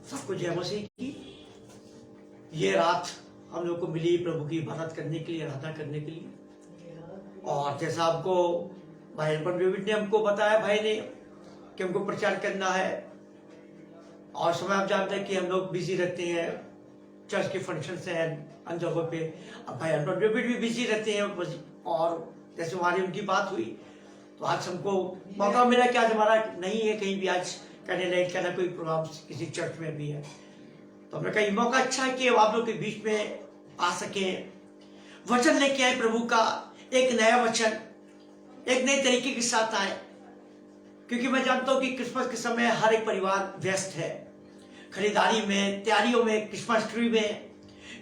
सबको जय मसीह की। ये रात हम लोग को मिली प्रभु की इबादत करने के लिए, आराधना करने के लिए। और जैसा आपको भाई डेविड ने हमको बताया, भाई ने, कि हमको प्रचार करना है। और समय आप जानते हैं कि हम लोग बिजी रहते हैं, चर्च के फंक्शन से अन्य जगहों पे। अब भाई डेविड भी बिजी रहते हैं। और जैसे हमारी उनकी बात हुई तो आज हमको मौका मिला कि आज हमारा नहीं है कहीं भी आज करने लायक करना कोई प्रोग्राम किसी चर्च में भी है, तो हमने कहा ये मौका अच्छा है कि आप लोग के बीच में आ सके, वचन लेके आए प्रभु का, एक नया वचन एक नए तरीके के साथ आए। क्योंकि मैं जानता हूं कि क्रिसमस के समय हर एक परिवार व्यस्त है, खरीदारी में, तैयारियों में, क्रिसमस ट्री में,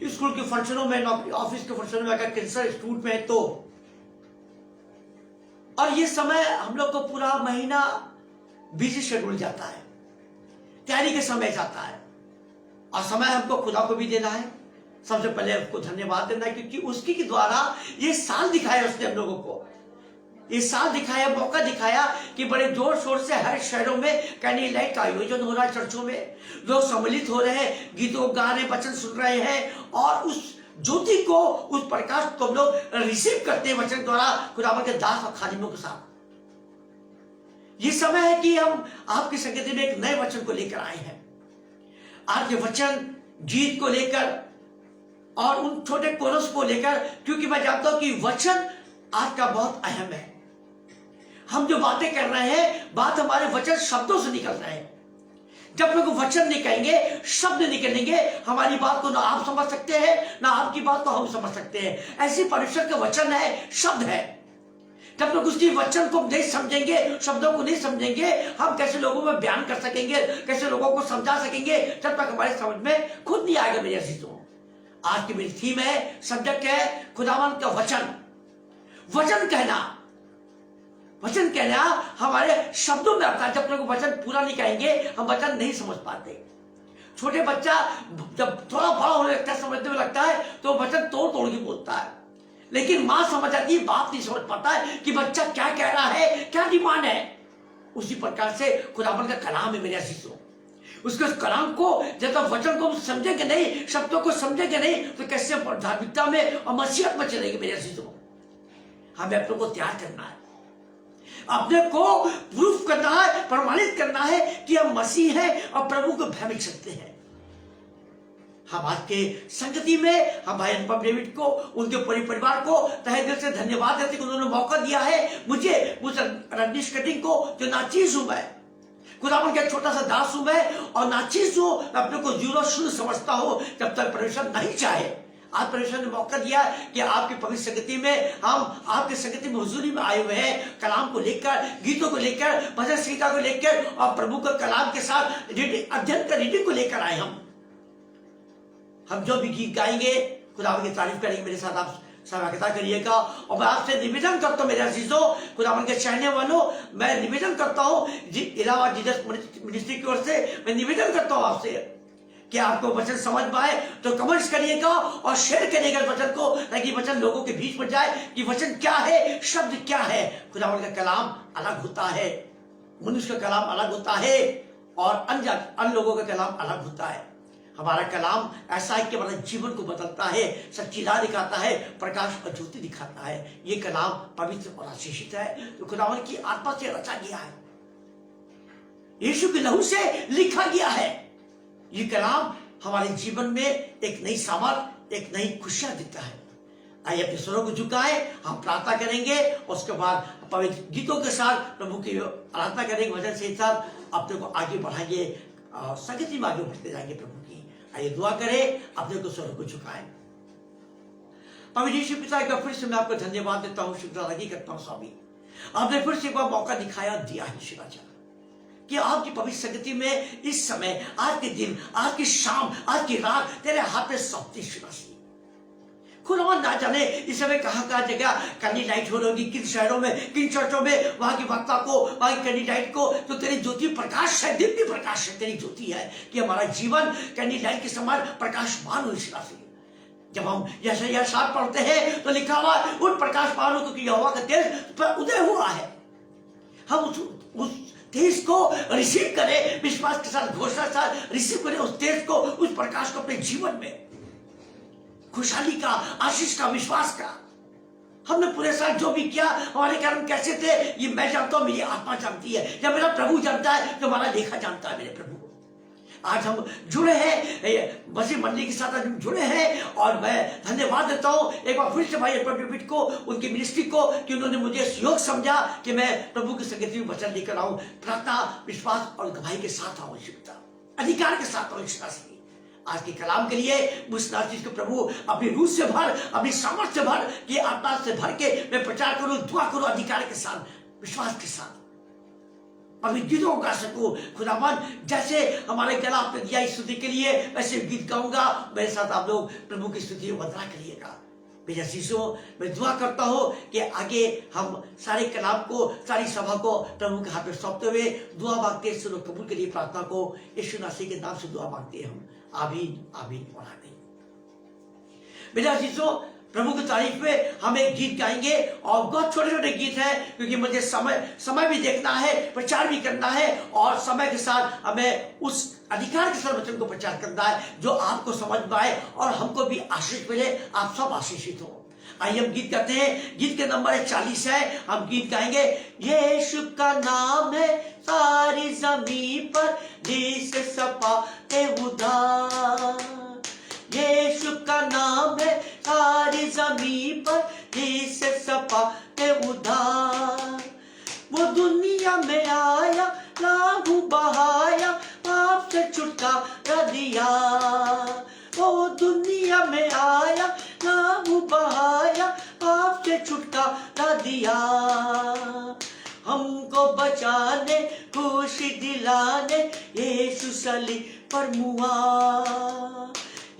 स्कूल के फंक्शनों में, नौकरी ऑफिस के फंक्शनों में, अगर कैंसर इंस्टीट्यूट में तो। और ये समय हम लोग को पूरा महीना बिजी शेड्यूल जाता है, तैयारी के समय जाता है। और समय हमको खुदा को भी देना है। सबसे पहले उसको धन्यवाद देना है, क्योंकि उसके द्वारा ये साल दिखाया उसने हम लोगों को, ये साल दिखाया, मौका दिखाया कि बड़े जोर शोर से हर शहरों में कैंडल लाइट का आयोजन हो रहा है, चर्चों में लोग सम्मिलित हो रहे हैं, गीतों गा रहे, वचन सुन रहे हैं। और उस ज्योति को, उस प्रकाश को हम लोग रिसीव करते हैं वचन द्वारा खुदावंद के दास और खादिमों के साथ। ये समय है कि हम आपकी संगति में एक नए वचन को लेकर आए हैं। आज के वचन जीत को लेकर और उन छोटे कोरस को लेकर, क्योंकि मैं जानता हूं कि वचन आज का बहुत अहम है। हम जो बातें कर रहे हैं, बात हमारे वचन शब्दों से निकल रहे हैं। जब लोग वचन निकलेंगे, शब्द निकलेंगे, हमारी बात को ना आप समझ सकते हैं, ना आपकी बात को हम समझ सकते हैं। ऐसी परमेश्वर का वचन है, शब्द है। जब लोग उसकी वचन को नहीं समझेंगे, शब्दों को नहीं समझेंगे, हम कैसे लोगों में बयान कर सकेंगे, कैसे लोगों को समझा सकेंगे, जब तक हमारे समझ में खुद नहीं आएगा। मेरे अजीजों, आज की मेरी थीम है, सब्जेक्ट है खुदावंद का वचन। वचन कहना हमारे शब्दों में आता है। जब लोग वचन पूरा नहीं कहेंगे, हम वचन नहीं समझ पाते। छोटे बच्चा जब थोड़ा बड़ा होने लगता है, समझने में लगता है, तो वचन तोड़ तोड़ के बोलता है। लेकिन मां समझ आती है, बाप नहीं समझ पाता है कि बच्चा क्या कह रहा है, क्या डिमांड है। उसी प्रकार से खुदावंद का कलाम है मेरे अजीजों। उसके उस कलाम को जब तक वचन को समझेंगे नहीं, शब्दों को समझेंगे नहीं, तो कैसे धार्मिकता में और मसीहत में चलेगी मेरे अजीजों। हमें अपने को तैयार करना है, अपने को प्रूफ करना है, प्रमाणित करना है कि हम मसीह हैं और प्रभु को भय में चलते हैं। हम आज के संगति में हम भाई अनुपम डेविड को, उनके पूरे परिवार को तहे दिल से धन्यवाद देते कि उन्होंने मौका दिया है मुझे, उस रजनीश कटिंग को, जो नाचीज हूं मैं, खुदावंद का छोटा सा दास हूं मैं, और नाचीज हूं, अपने को जीरो शुरू समझता हूं जब तक परमेश्वर नहीं चाहे। आज परमेश्वर ने मौका दिया कि आपकी पवित्र संगति में, हम आपकी संगति में हुजूरी में आए हुए हैं, कलाम को लेकर, गीतों को लेकर, भजन संहिता को लेकर, और प्रभु के कलाम के साथ अध्ययन का रीडिंग को लेकर आए। हम जो भी गीत गाएंगे, खुदावंद की तारीफ करेंगे। मेरे साथ आप सहभागिता करिएगा। और मैं आपसे निवेदन करता हूं मेरे अजीजों, खुदावंद के चाहने वालों, मैं निवेदन करता हूं इलाहाबाद जीसस मिनिस्ट्री की ओर से मैं निवेदन करता हूं आपसे कि आपको वचन समझ में आए तो कमेंट्स करिएगा और शेयर करिएगा वचन को, ताकि वचन लोगों के बीच में जाए कि वचन क्या है, शब्द क्या है। खुदावंद का कलाम अलग होता है, मनुष्य का कलाम अलग होता है, और अन्य लोगों का कलाम अलग होता है। हमारा कलाम ऐसा है कि हमारे जीवन को बदलता है, सच्ची राह दिखाता है, प्रकाश और ज्योति दिखाता है। ये कलाम पवित्र और आशीषित है, तो खुदावंद की आत्मा से रचा गया है, यीशु के लहू से लिखा गया है। ये कलाम हमारे जीवन में एक नई सामर्थ, एक नई खुशियां देता है। आइए अपने स्वरों को झुकाएं, हम प्रार्थना करेंगे, उसके बाद पवित्र गीतों के साथ प्रभु की आराधना करेंगे, वचन से साथ अपने को आगे बढ़ाएंगे, संगति में आगे बढ़ते जाएंगे प्रभु की। आइए दुआ करें, अपने को स्वरों को झुकाएं। पवित्र यीशु पिता का फिर से मैं आपको धन्यवाद देता हूँ, शुक्राना करता हूँ स्वामी, आपने फिर से एक बार मौका दिखाया, दिया है शिवाचा, कि आपकी पवित्र संगति में इस समय, आज के दिन, आज की शाम, आज की रात तेरे हाथ में सौंपती शिवासी। खुदा ना जाने इस समय कहाँ जगह कैंडल लाइट हो रही, किन शहरों में, किन चर्चों में, वहां की वक्ता को, वहां की कैंडल लाइट को, तो तेरी ज्योति प्रकाश है, दिव्य प्रकाश है, तेरी ज्योति है कि हमारा जीवन कैंडल लाइट के समान प्रकाशमान हो। शिवासी, जब हम यशायाह 7 पढ़ते हैं तो लिखा हुआ उन प्रकाशमानों को कि यहोवा का तेज पर उदय हुआ है। हम उस तेज को रिसीव करें, विश्वास के साथ, घोषणा के साथ रिसीव करें उस तेज को, उस प्रकाश को अपने जीवन में, खुशहाली का, आशीष का, विश्वास का। हमने पूरे साल जो भी किया, हमारे कारण कैसे थे, ये मैं जानता हूं, मेरी आत्मा जानती है, या मेरा प्रभु जानता है, जो हमारा लेखा जानता है मेरे प्रभु। आज हम जुड़े हैं मसीह मंडली के साथ, आज हम जुड़े हैं, और मैं धन्यवाद देता हूं एक बार फिर से भाई डेविड को, उनकी मिनिस्ट्री को, कि उन्होंने मुझे सहयोग समझा कि मैं प्रभु की संगति में वचन लेकर आऊं, प्रार्थना, विश्वास और गवाही के साथ आवश्यकता, अधिकार के साथ आवश्यकता। आज के कलाम के लिए मुझ नाचीज को प्रभु अपनी रूह से भर, अपनी सामर्थ्य से भर, कि आत्मा से भर के मैं प्रचार करूं, दुआ करूं, अधिकार के साथ, विश्वास के साथ, पवित्र गीतों गा सकूं। खुदावन जैसे हमारे गला आपने दिया इस स्तुति के लिए, वैसे गीत गाऊंगा, मेरे साथ आप लोग प्रभु की स्तुति वंदना करिएगा। मेरे शिष्यों, मैं दुआ करता हूं कि आगे हम सारे कलाम को, सारी सभा को प्रभु के हाथ में सौंपते हुए दुआ मांगते हैं, सुनो कबूल के लिए प्रार्थना को यीशु मसीह के नाम से दुआ मांगते हैं हम, आमीन, आमीन और आमीन। मेरे शिष्यों, प्रभु की तारीफ में हम एक गीत गाएंगे, और बहुत छोटे छोटे गीत हैं, क्योंकि मुझे समय भी देखना है, प्रचार भी करना है, और समय के साथ हमें उस अधिकार के साथ वचन को प्रचार करना है जो आपको समझ में आए और हमको भी आशीष मिले, आप सब आशीषित हो। आइए हम गीत गाते हैं, गीत के नंबर 40 है, हम गीत गाएंगे। यीशु का नाम है सारी जमीन पर, जिसे सपाते उद्धार। यीशु का नाम है सारी जमीन पर, जिसे सपाते उद्धार। वो दुनिया में आया, लहू बहाया, पाप से छुटकारा दिया। वो दुनिया में आया, लहू बहाया, पाप से छुटकारा दिया। हमको बचाने, खुशी दिलाने, यीशु सलीब पर मुआ।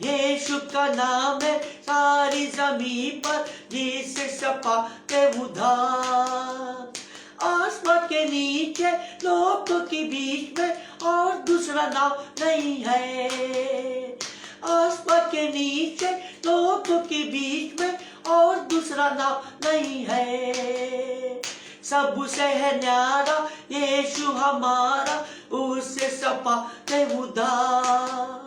यीशु का नाम है सारी जमीन पर, जिसे सपाते उद्धार। आसमान के नीचे, लोगों के बीच में, और दूसरा नाम नहीं है। आसमान के नीचे, लोगों के बीच में, और दूसरा नाम नहीं है। सबसे है न्यारा यीशु हमारा, उससे सपाते उद्धार।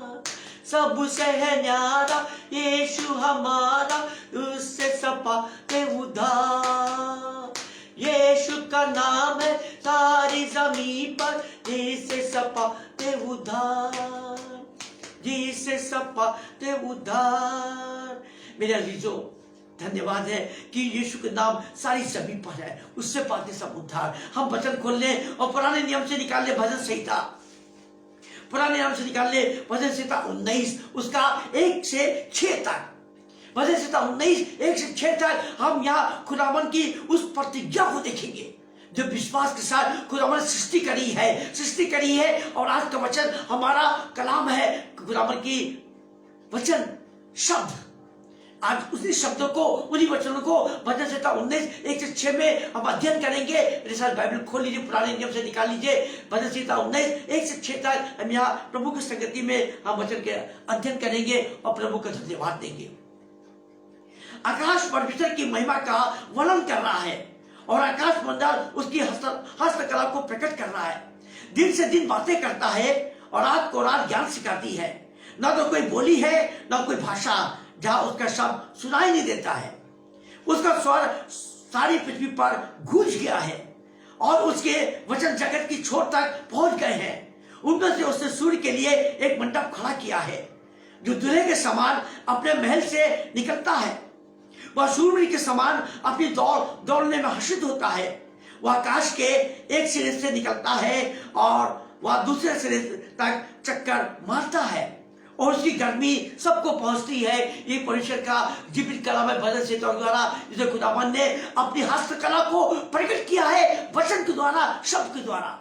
सबसे है न्यारा यीशु हमारा, उससे सपाते उद्धार। यीशु का नाम है सारी जमीन पर, जिसे सपाते उद्धार, जिसे सपाते उद्धार। मेरे अजीजों, धन्यवाद है कि यीशु के नाम सारी जमीन पर है, उससे पाते सब उद्धार। हम वचन खोल लें और पुराने नियम से निकाल ले भजन संहिता, पुराने नियम से निकाल ले भजन संहिता 19 उसका 1 से 6 तक। भजन संहिता 19 1 से 6 तक हम यहाँ खुदावन की उस प्रतिज्ञा को देखेंगे जो विश्वास के साथ खुदावन ने सृष्टि करी है। और आज का वचन हमारा कलाम है, खुदावन की वचन शब्द। आज उसी शब्दों को, उन्हीं वचनों को भजन संहिता 19 1 से 6 में हम अध्ययन करेंगे। मेरे साथ बाइबल खोल लीजिए, पुराने नियम से निकाल लीजिए, भजन संहिता 19 1 से 6 तक हम यहाँ प्रभु की संगति में हम वचन के अध्ययन करेंगे और प्रभु का धन्यवाद देंगे। आकाश परमेश्वर की महिमा का वर्णन कर रहा है और आकाश मंडल उसकी हस्तकला को प्रकट कर रहा है। दिन से दिन बातें करता है और रात को रात ज्ञान सिखाती है। न तो कोई बोली है, न कोई भाषा जहां उसका शब्द सुनाई नहीं देता है। उसका स्वर सारी पृथ्वी पर गूंज गया है और उसके वचन जगत की छोर तक पहुंच गए हैं। उनमें से उसने सूर्य के लिए एक मंडप खड़ा किया है जो दूल्हे के समान अपने महल से निकलता है। वह सूर्य के समान अपनी दौड़ने में हर्षित होता है। वह आकाश के एक सिरे से निकलता है और वह दूसरे सिरे तक चक्कर मारता है और उसकी गर्मी सबको पहुंचती है। ये परमेश्वर का जीवित कलाम है भजन संहिता द्वारा, जिसे खुदावन ने अपनी हस्तकला को प्रकट किया है वचन के द्वारा, शब्द के द्वारा।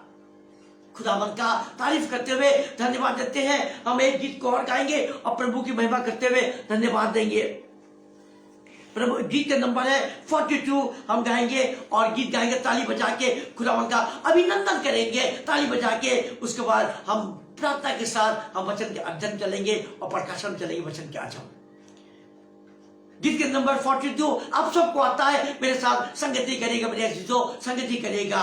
खुदावन का तारीफ करते हुए धन्यवाद देते हैं। हम एक गीत को और गाएंगे और प्रभु की महिमा करते हुए धन्यवाद देंगे। प्रभु गीत का नंबर है 42 हम गाएंगे और गीत गाएंगे ताली बजा के, खुदावन का अभिनंदन करेंगे ताली बजा के। उसके बाद हम प्रार्थना के साथ हम वचन के अध्ययन चलेंगे और प्रकाशन चलेंगे वचन के। आज हम गीत के नंबर 42 आप सबको आता है, मेरे साथ संगति करेगा, मेरे अजीजों संगति करेगा।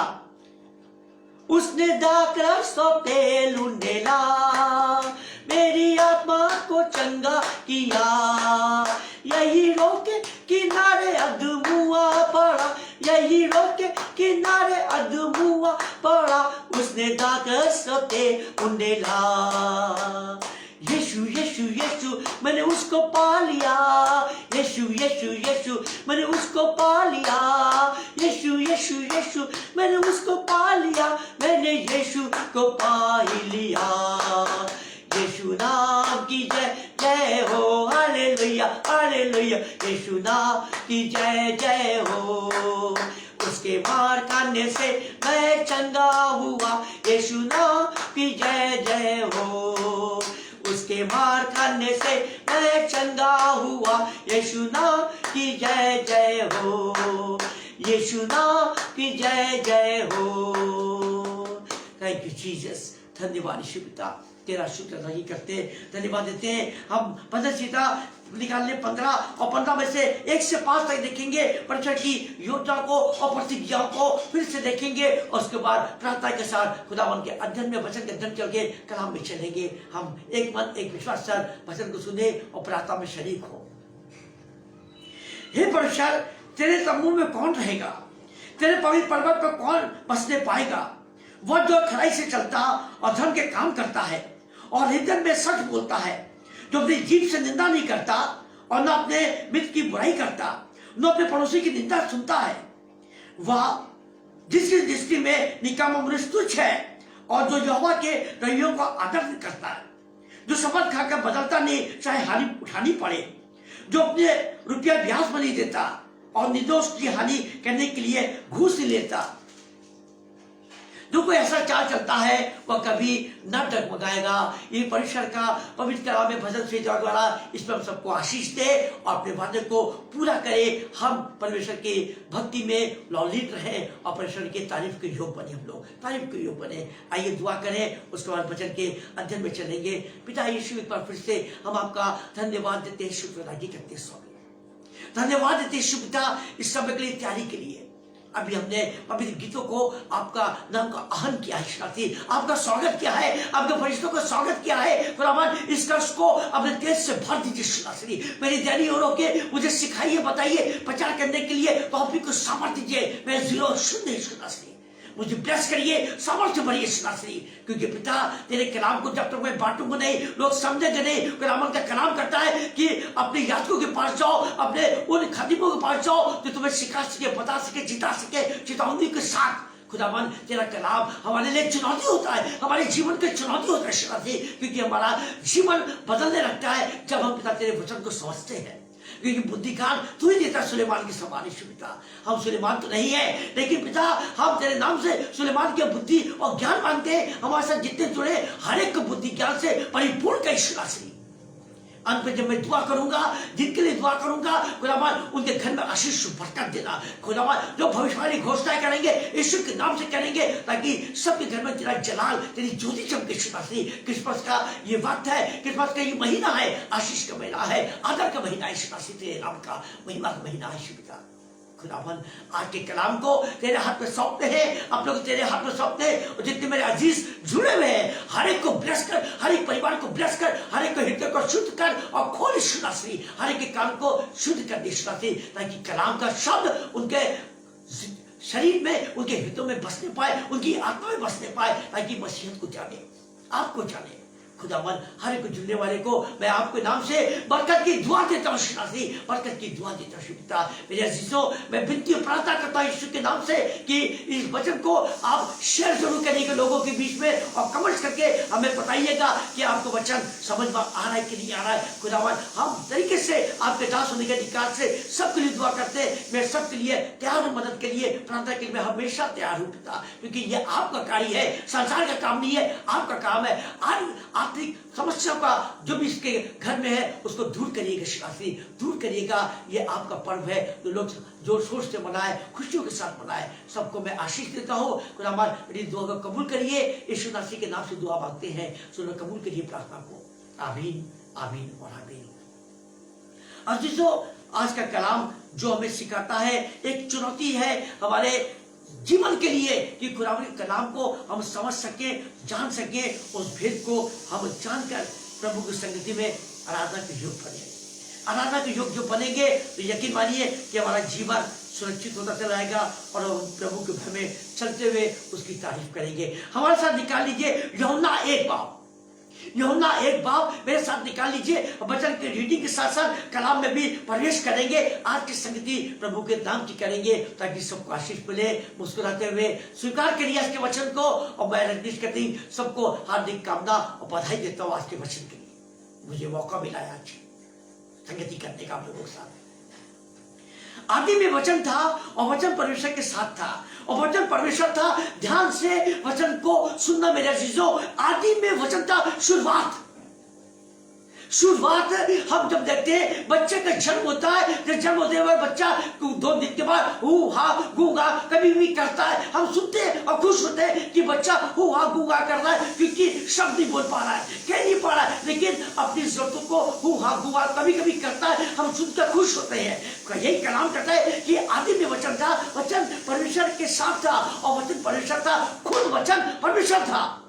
उसने दाकरसों तेल उंडेला, मेरी आत्मा को चंगा किया। यही रोके किनारे अधमुआ पड़ा, यही रोके किनारे अधमुआ पड़ा, उसने दाकरसों तेल उंडेला। यीशु यीशु यीशु मैंने उसको पा लिया, यीशु यीशु यीशु मैंने उसको पा लिया, यीशु यीशु यीशु मैंने उसको पा लिया, मैंने यीशु को पा ही लिया। यीशु नाम की जय जय हो, हालेलुया हालेलुया, यीशु नाम की जय जय हो। उसके मार खाने से मैं चंगा हुआ, यीशु नाम की जय जय हो। उसके मार खाने से मैं चंगा हुआ, यीशु नाम की जय जय हो, यीशु नाम की जय जय हो। थैंक यू जीसस, धन्यवाद यीशु पिता, तेरा शुक्र अदा करते हैं, धन्यवाद देते हैं। हम पदसीता निकालने 15 और 15 में से 1 से 5 तक देखेंगे, परीक्षा की योजना को और प्रतिज्ञाओं को फिर से देखेंगे, और उसके बाद प्रार्थना के साथ खुदावन के अध्ययन में, वचन के अध्ययन चल के कलाम में चलेंगे। हम एक मन एक विश्वास सर वचन को सुने और प्रार्थना में शरीक हो। हे परमेश्वर, तेरे तम्बू में कौन रहेगा, तेरे पवित्र पर्वत पर कौन बसने पाएगा? वह जो खराई से चलता और धर्म के काम करता है और हृदय में सच बोलता है, जो अपनी जीभ से निंदा नहीं करता और न अपने मित्र की बुराई करता, न अपने पड़ोसी की निंदा सुनता है, वह जिसकी दृष्टि में निकामा मनुष्य तुच्छ है, और जो यहोवा के रहियों को आदर करता है, जो शपथ खाकर बदलता नहीं चाहे हानि उठानी पड़े, जो अपने रुपया ब्याज में नहीं देता और निर्दोष की हानि करने के लिए घूस नहीं लेता। जो कोई ऐसा चाल चलता है वह कभी न डगमगाएगा। ये परमेश्वर का पवित्र कलाम में भजन से द्वारा इस पर हम सबको आशीष दे और अपने वादे को पूरा करे। हम परमेश्वर की भक्ति में लौलीन रहे और परमेश्वर की तारीफ के योग बने, हम लोग तारीफ के योग बने। आइए दुआ करें, उसके बाद वचन के अध्ययन में चलेंगे। पिता यीशु, एक बार फिर से हम आपका धन्यवाद देते हैं, शुक्र अदा करते हैं, स्वामी धन्यवाद देते हैं पिता इस समय के लिए, तैयारी के लिए। अभी हमने पवित्र गीतों को आपका नाम का आहन किया है, शादी आपका स्वागत किया है, आपके फरिश्तों का स्वागत किया है। खुदावन इस कष्ट को अपने तेज से भर दीजिए। सुनासरी मेरी दैनी और के मुझे सिखाइए, बताइए प्रचार करने के लिए टॉपिक को सामर्थ्य दीजिए। मैं जीरो शून्य सुनासरी मुझे ब्लेस करिए, सामर्थ्य भरिए सुनासरी, क्योंकि पिता तेरे कलाम को जब तक मैं बांटूंगा नहीं, लोग समझेंगे नहीं। कलाम का कलाम करता है कि अपने याजकों के पास जाओ, अपने उन खदीमों के पास जाओ जो तुम्हें सिखा सके, बता सके, जिता सके, चेतावनी के साथ। खुदावन तेरा कलाम हमारे लिए चुनौती होता है, हमारे जीवन की चुनौती होता है शराफी, क्योंकि हमारा जीवन बदलने लगता है जब हम पिता तेरे वचन को समझते हैं। क्योंकि बुद्धि ज्ञान तू ही देता सुलेमान की समान पिता। हम सुलेमान तो नहीं है, लेकिन पिता हम तेरे नाम से सुलेमान की बुद्धि और ज्ञान मांगते हैं। हमारे साथ जितने जुड़े हर एक को बुद्धि ज्ञान से परिपूर्ण कर श्री। अंत में जब मैं दुआ करूंगा, जिनके लिए दुआ करूंगा, खुदावन उनके घर में आशीष बरकत देना। खुदावन जो भविष्यवाणी घोषणा करेंगे यीशु के नाम से करेंगे, ताकि सबके घर में तेरा जलाल, तेरी ज्योति चमके। श्री क्रिसमस का ये वक्त है, क्रिसमस का ये महीना है, आशीष का महीना है, आदर का महीना है। श्री तेरे नाम का महिमा का महीना है। पिता खुदावन आज के कलाम को तेरे हाथ में सौंपते हैं, आप लोग तेरे हाथ में सौंपते हैं, और जितने मेरे अजीज जुड़े हुए हैं हर एक को ब्लेस कर, हर एक परिवार को ब्लेस कर, हर एक को हृदय को शुद्ध कर और खोल सुनाश्री, हर एक के काम को शुद्ध कर दे सुनाश्री, ताकि कलाम का शब्द उनके शरीर में, उनके हृदय में बसने पाए, उनकी आत्मा में बसने पाए, ताकि मसीहत को जाने, आपको जाने। खुदावन हर एक जुड़ने वाले को मैं आपके नाम से बरकत की दुआ देता हूँ, बरकत की दुआ देता हूँ। पिता मेरे अजीजों, मैं विनती प्रार्थना करता हूँ यीशु के नाम से कि इस वचन को आप शेयर जरूर करिएगा लोगों के बीच में, और कमेंट्स करके हमें बताइएगा कि आपको वचन समझ में आ रहा है कि नहीं आ रहा है। खुदावन हम तरीके से आपके दास होने के अधिकार से सबके लिए दुआ करते हैं। मैं सबके लिए तैयार हूँ, मदद के लिए, प्रार्थना के लिए मैं हमेशा तैयार हूँ पिता, क्योंकि ये आपका कार्य है, संसार का काम नहीं है, आपका काम है। आत्मिक समस्या का जो भी इसके घर में है उसको दूर करिएगा, श्री दूर करिएगा। ये आपका पर्व है, तो लोग जोर शोर से मनाए, खुशियों के साथ मनाए। सबको मैं आशीष देता हूँ। खुदावन मेरी दुआ को कबूल करिए, यीशु मसीह के नाम से दुआ मांगते हैं, सुनो कबूल करिए प्रार्थना को। आमीन आमीन और आमीन। अजीजों, आज का कलाम जो हमें सिखाता है, एक चुनौती है हमारे जीवन के लिए कि खुदावंद के कलाम को हम समझ सके, जान सके, उस भेद को हम जानकर प्रभु की संगति में आराधना के योग बने। आराधना के योग जो बनेंगे तो यकीन मानिए कि हमारा जीवन सुरक्षित होता चला जाएगा और हम प्रभु के भय में चलते हुए उसकी तारीफ करेंगे। हमारे साथ निकाल लीजिए यूहन्ना 1 मेरे साथ निकाल लीजिए। वचन के रीडिंग के साथ साथ कलाम में भी प्रवेश करेंगे। आज की संगति प्रभु के नाम की करेंगे ताकि सबको आशीष मिले। मुस्कुराते हुए स्वीकार करिए आज के वचन को और मैं रजनीश करती सबको हार्दिक कामना और बधाई देता हूँ आज के वचन के लिए। मुझे मौका मिला है आज संगति करने का आप लोगों के साथ। आदि में वचन था और वचन परमेश्वर के साथ था और वचन परमेश्वर था। ध्यान से वचन को सुनना मेरे अजीजों। आदि में वचन था, शुरुआत हम जब देखते हैं बच्चे का जन्म होता है, जब जन्म होते हुए बच्चा 2 दिन के बाद हु हा गूंगा कभी भी करता है। हम सुनते हैं और खुश होते हैं कि बच्चा हु हा गूंगा कर रहा है क्योंकि शब्द नहीं बोल पा रहा है, कह नहीं पा रहा है, लेकिन अपनी जरूरतों को हु हा गूंगा कभी कभी करता है। हम सुनकर खुश होते हैं। यही कलाम कहता है कि आदि में वचन था, वचन परमेश्वर के साथ था और वचन परमेश्वर था। खुद वचन परमेश्वर था,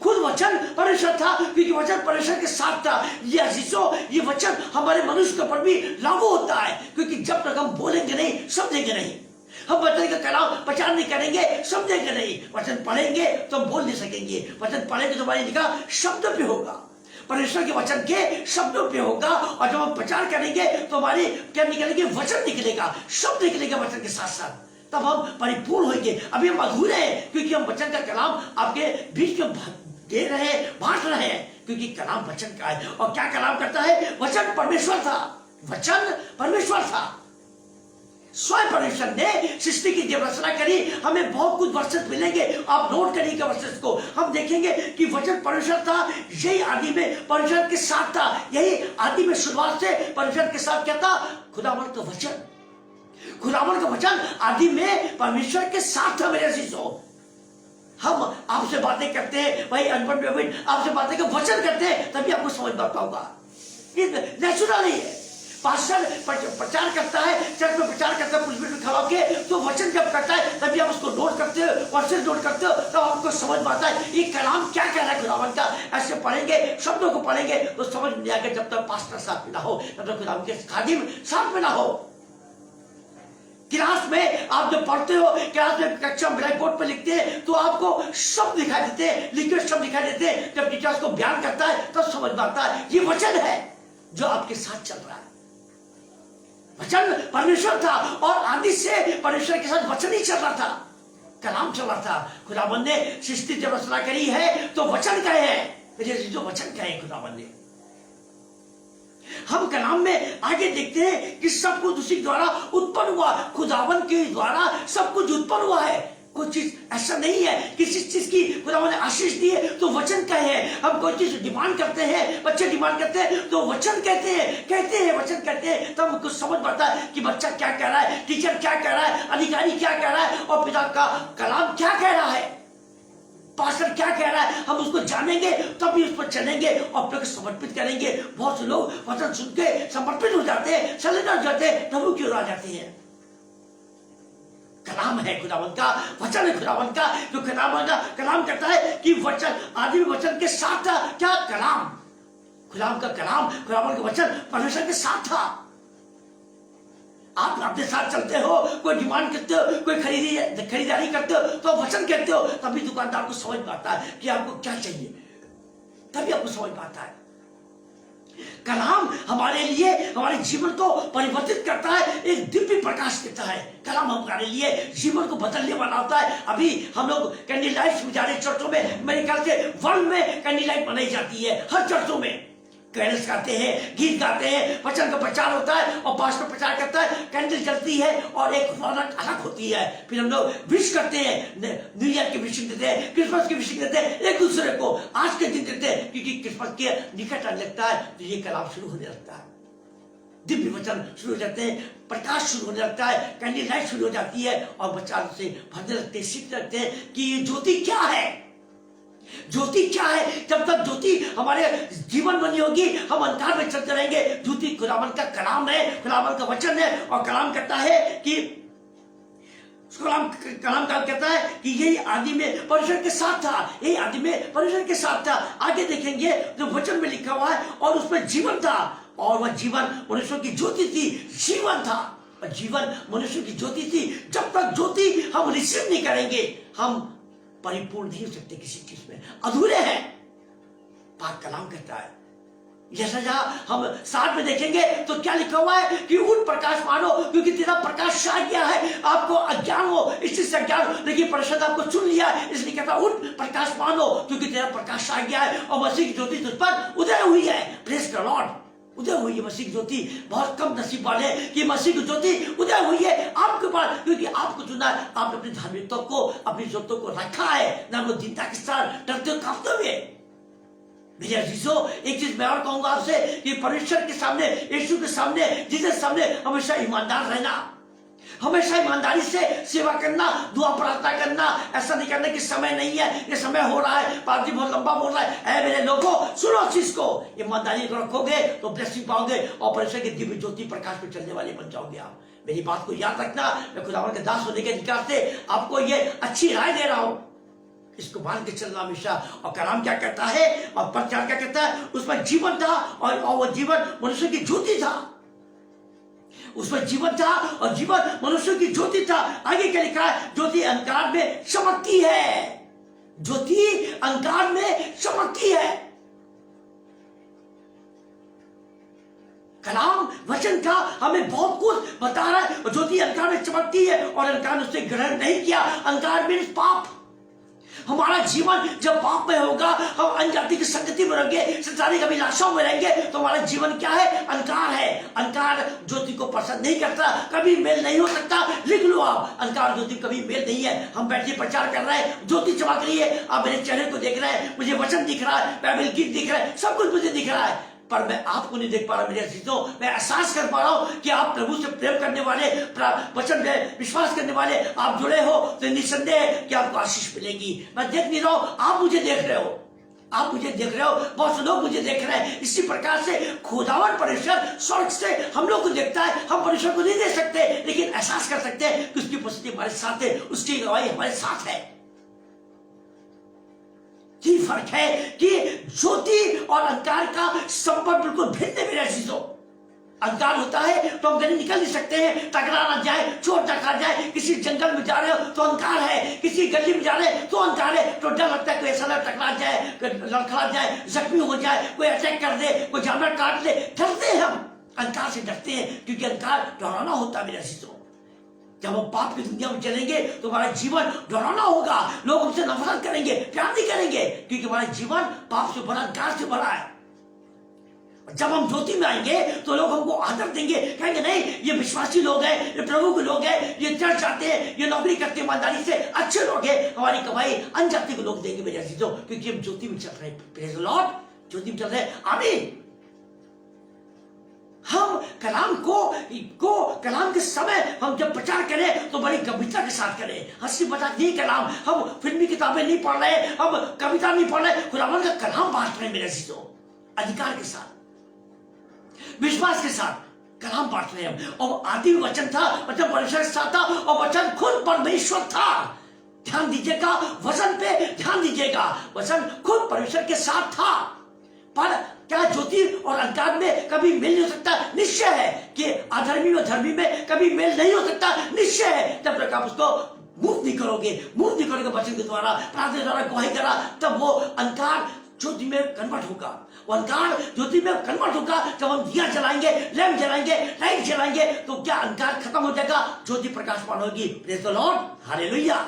खुद वचन परमेश्वर था क्योंकि वचन परमेश्वर के साथ था। ये अजीजों, ये वचन हमारे मनुष्य के ऊपर भी लागू होता है क्योंकि जब तक हम बोलेंगे नहीं, समझेंगे नहीं, हम वचन का कलाम प्रचार नहीं करेंगे, समझेंगे नहीं, वचन पढ़ेंगे तो हम बोल नहीं सकेंगे। वचन पढ़ेंगे तो हमारी निगाह शब्द पे होगा, परमेश्वर के वचन के शब्दों पे होगा और जब हम प्रचार करेंगे तो हमारी क्या निकलेंगे, वचन निकलेगा, शब्द निकलेगा वचन के साथ साथ, तब हम परिपूर्ण होंगे। अभी हम अधूरे हैं क्योंकि हम वचन का कलाम आपके बीच में दे रहे हैं, बांट रहे हैं क्योंकि कलाम वचन का है। और क्या कलाम करता है? वचन परमेश्वर था, वचन परमेश्वर था। स्वयं परमेश्वर ने सृष्टि की जब रचना करी, हमें बहुत कुछ वर्सेस मिलेंगे। आप नोट करिएगा वर्सेस को, हम देखेंगे कि वचन परमेश्वर था। यही आदि में परमेश्वर के साथ था, यही आदि में शुरुआत से परमेश्वर के साथ क्या था? खुदावंद का वचन, खुदावंद का वचन आदि में परमेश्वर के साथ था। मेरे अजीजों, हम आपसे बातें करते हैं, भाई अनपढ़ आपसे बातें कर वचन करते हैं तभी आपको समझ में आता होगा। नेचुरल नहीं है। पास्टर प्रचार करता है, चर्च में प्रचार करता है, पुलिस में खड़ा होकर, तो वचन जब करता है तभी आप उसको नोट करते हो, वर्सेस नोट करते हो, तो आपको समझ में आता है ये कलाम क्या कह रहा है खुदावंद का। ऐसे पढ़ेंगे, शब्दों को पढ़ेंगे तो समझ में आएगा। जब तक पास्टर साथ में ना हो, तब तक खुदावंद के खादिम साथ में ना हो। क्लास में आप जब पढ़ते हो, क्लास में कक्षा ब्लैक बोर्ड पर लिखते हैं तो आपको शब्द दिखाई देते हैं, लिखे शब्द दिखाई देते हैं। जब टीचर उसको बयान करता है तब समझ में आता है ये वचन है जो आपके साथ चल रहा है। वचन परमेश्वर था और आदि से परमेश्वर के साथ वचन ही चल रहा था, कलाम चल रहा था। खुदावंद ने सृष्टि जब रचना करी है तो वचन कहे हैं, जो वचन कहे खुदावंद ने। हम कलाम में आगे देखते हैं कि सब कुछ उसी द्वारा उत्पन्न हुआ, खुदावंद के द्वारा सब कुछ उत्पन्न हुआ है। कोई चीज ऐसा नहीं है किसी चीज की खुदावंद ने आशीष दी है तो वचन कहे हैं। हम कोई चीज डिमांड करते हैं, बच्चे डिमांड करते हैं तो वचन कहते हैं वचन कहते हैं, तब हमको समझ पड़ता है कि बच्चा क्या कह रहा है, टीचर क्या कह रहा है, अधिकारी क्या कह रहा है और पिता का कलाम क्या कह रहा है, पास्टर क्या कह रहा है। हम उसको जानेंगे तभी उस पर चलेंगे और अपने को समर्पित करेंगे। बहुत से लोग वचन सुन के समर्पित हो जाते हैं, सरेंडर हो जाते हैं, प्रभु की ओर आ जाते हैं। कलाम है खुदावंद का, वचन है खुदावंद का, जो खुदावंद का कलाम कहता है कि वचन आदि में वचन के साथ था। क्या कलाम? खुदावंद का कलाम, खुदावंद का वचन परमेश्वर के साथ था। आप अपने साथ चलते हो, कोई डिमांड करते हो, कोई खरीदारी करते हो तो वचन कहते हो, तभी दुकानदार को समझ में आता है कि आपको क्या चाहिए, तभी आपको समझ में आता है। कलाम हमारे लिए हमारे जीवन को परिवर्तित करता है, एक दिव्य प्रकाश देता है। कलाम हमारे लिए जीवन को बदलने वाला होता है। अभी हम लोग कैंडल लाइट में जा रहे चर्चों में, मेरे ख्याल से वर्ल्ड में कैंडल लाइट मनाई जाती है, हर चर्चों में कैंडल्स गाते हैं, गीत गाते हैं, वचन का प्रचार होता है और पास्टर प्रचार करता है, कैंडल जलती है और एक रौनक अलग होती है। फिर हम लोग विश करते हैं, न्यू ईयर की विशिंग देते हैं, क्रिसमस की विशिंग देते हैं, एक दूसरे को आज के दिन देते हैं क्योंकि क्रिसमस के निकट आने लगता है तो ये कलाम शुरू होने लगता है, दिव्य वचन शुरू हो जाते हैं, प्रकाश शुरू होने लगता है, कैंडल लाइट शुरू हो जाती है और बच्चा से भरने लगते हैं, सीखने लगते हैं कि ये ज्योति क्या है, ज्योति क्या है। जब तक ज्योति हमारे जीवन में नहीं होगी हम अंधकार में चलते रहेंगे। ज्योति खुदावंद का कलाम है, खुदावंद का वचन है और कलाम कहता है कि कलाम काल कहता है कि यही आदि में परमेश्वर के साथ था, यही आदि में परमेश्वर के साथ था। आगे देखेंगे जो वचन में लिखा हुआ है, और उसमें जीवन था, और वह जीवन मनुष्य की ज्योति थी। जीवन था और जीवन मनुष्य की ज्योति थी। जब तक ज्योति हम रिसीव नहीं करेंगे, हम परिपूर्ण नहीं हो सकते, किसी चीज में अधूरे हैं। पाक कलाम कहता है, जैसा जहां हम 7 में देखेंगे तो क्या लिखा हुआ है कि उठ प्रकाश मानो, क्योंकि तेरा प्रकाश छा गया है। आपको अज्ञान हो, इस चीज से अज्ञान हो, लेकिन परमेश्वर आपको चुन लिया है, इसलिए कहता उठ प्रकाश मानो, क्योंकि तेरा प्रकाश छा गया है और मसीह की ज्योति तुझ पर उदय हुई है। Praise the Lord. उदय हुई है मसीह की ज्योति। बहुत कम नसीब वाले कि मसीह की ज्योति उदय हुई है आपके पास, क्योंकि आपको चुना है। आपने अपनी धार्मिकता को, अपनी जरूरतों को रखा है, ना वो दीनता के साथ डरते हुए कांपते हुए। मेरे अजीजों, एक चीज मैं और कहूंगा आपसे कि परमेश्वर के सामने, यीशु के सामने, जिसके सामने हमेशा ईमानदार रहना, हमेशा ईमानदारी से सेवा करना, दुआ प्रार्थना करना। ऐसा नहीं करना कि समय नहीं है, ये समय हो रहा है, पादरी बहुत लंबा बोल रहा है। मेरे लोगों सुनो चीज को, ईमानदारी रखोगे तो ब्लेसिंग पाओगे और परमेश्वर की दिव्य ज्योति प्रकाश में चलने वाले बन जाओगे आप। मेरी बात को याद रखना। मैं खुदावन के दास होने के अधिकार से आपको ये अच्छी राय दे रहा हूं, इसको मान के चलना हमेशा। और कलाम क्या कहता है और प्रचार क्या कहता है, उसमें जीवन था और वो जीवन मनुष्य की ज्योति था। उसमें जीवन था और जीवन मनुष्य की ज्योति था। आगे क्या लिखा है, ज्योति अंधकार में चमकती है। ज्योति अंधकार में चमकती है। कलाम वचन का हमें बहुत कुछ बता रहा है। ज्योति अंधकार में चमकती है और अंधकार ने उसे ग्रहण नहीं किया। अंधकार मीन्स पाप। हमारा जीवन जब पाप में होगा, हम अनजाति की संगति में रहेंगे, संसारिक अभिलाषाओं में रहेंगे, तो हमारा जीवन क्या है, अंधकार है। अंधकार ज्योति को पसंद नहीं करता, कभी मेल नहीं हो सकता। लिख लो आप, अंधकार ज्योति कभी मेल नहीं है। हम बैठे प्रचार कर रहे हैं, ज्योति चमक रही है, आप मेरे चेहरे को देख रहे हैं, मुझे वचन दिख रहा है, बाइबल गीत दिख रहा है, सब कुछ मुझे दिख रहा है, पर मैं आपको नहीं देख पा रहा। मेरे अजीजों, मैं एहसास कर पा रहा हूं कि आप प्रभु से प्रेम करने वाले, वचन में विश्वास करने वाले आप जुड़े हो, तो निसंदेह कि आपको आशीष मिलेगी। मैं देख नहीं रहा हूं, आप मुझे देख रहे हो, आप मुझे देख रहे हो, बहुत से लोग मुझे देख रहे हैं। इसी प्रकार से खुदावन परमेश्वर स्वर्ग से हम लोग को देखता है। हम परमेश्वर को नहीं देख सकते, लेकिन एहसास कर सकते हैं कि उसकी उपस्थिति हमारे साथ है, उसकी गवाही हमारे साथ है। ये फर्क है कि ज्योति और अंधकार का संपर्क बिल्कुल भिन्न है। मेरे अजीजों, अंधकार होता है तो हम कहीं निकल नहीं सकते हैं, टकरा ना जाए, चोट ना खा जाए। किसी जंगल में जा रहे हो तो अंधकार है, किसी गली में जा रहे हैं तो अंधकार है, तो डर लगता है कोई ऐसा टकरा जाए, लड़खड़ा जाए, जख्मी हो जाए, कोई अटैक कर दे, कोई जानवर काट दे। डरते हैं हम, अंधकार से डरते हैं, क्योंकि अंधकार डरावना होता है। मेरे अजीजों, जब हम पाप की दुनिया में चलेंगे तो हमारा जीवन डरावना होगा, लोग हमसे नफरत करेंगे, प्यार नहीं करेंगे, क्योंकि हमारा जीवन पाप से भरा, अंधकार से भरा है। जब हम ज्योति में आएंगे तो लोग हमको आदर देंगे, कहेंगे नहीं ये विश्वासी लोग हैं, ये प्रभु के लोग हैं, ये चर्च जाते हैं, ये नौकरी करते हैं ईमानदारी से, अच्छे लोग हैं। हमारी कमाई अनजाति के लोग देंगे मेरे अजीजों, क्योंकि हम ज्योति में चल रहे हैं। प्रेज़ द लॉर्ड, ज्योति में चल रहे हैं। आमीन। हम कलाम कलाम के समय हम जब प्रचार करें तो बड़ी गंभीरता के साथ करें, हंसी मजाक नहीं। कलाम हम फिल्मी किताबें नहीं पढ़ रहे, हम कविता नहीं पढ़ रहे, खुदावंद का कलाम बांट रहे हैं मेरे अजीजों, अधिकार के साथ, विश्वास के साथ कलाम बांट रहे हैं। और आदि वचन था, मतलब परमेश्वर के साथ था, और वचन खुद परमेश्वर था। ध्यान दीजिएगा, वचन पे ध्यान दीजिएगा, वचन खुद परमेश्वर के साथ था। पर क्या ज्योति और अंधकार में कभी मेल नहीं हो सकता? निश्चय है कि अधर्मी और धर्मी में कभी मेल नहीं हो सकता, निश्चय है। जब तक आप उसको मूव नहीं करोगे वचन के द्वारा, प्रार्थना के द्वारा, गवाही करा, तब वो अंधकार ज्योति में कन्वर्ट होगा। वो अंधकार ज्योति में कन्वर्ट होगा जब हम दिया जलाएंगे, लैंप जलाएंगे, लाइट जलाएंगे, तो क्या अंधकार खत्म हो जाएगा, ज्योति प्रकाशमान होगी। Praise the Lord, hallelujah.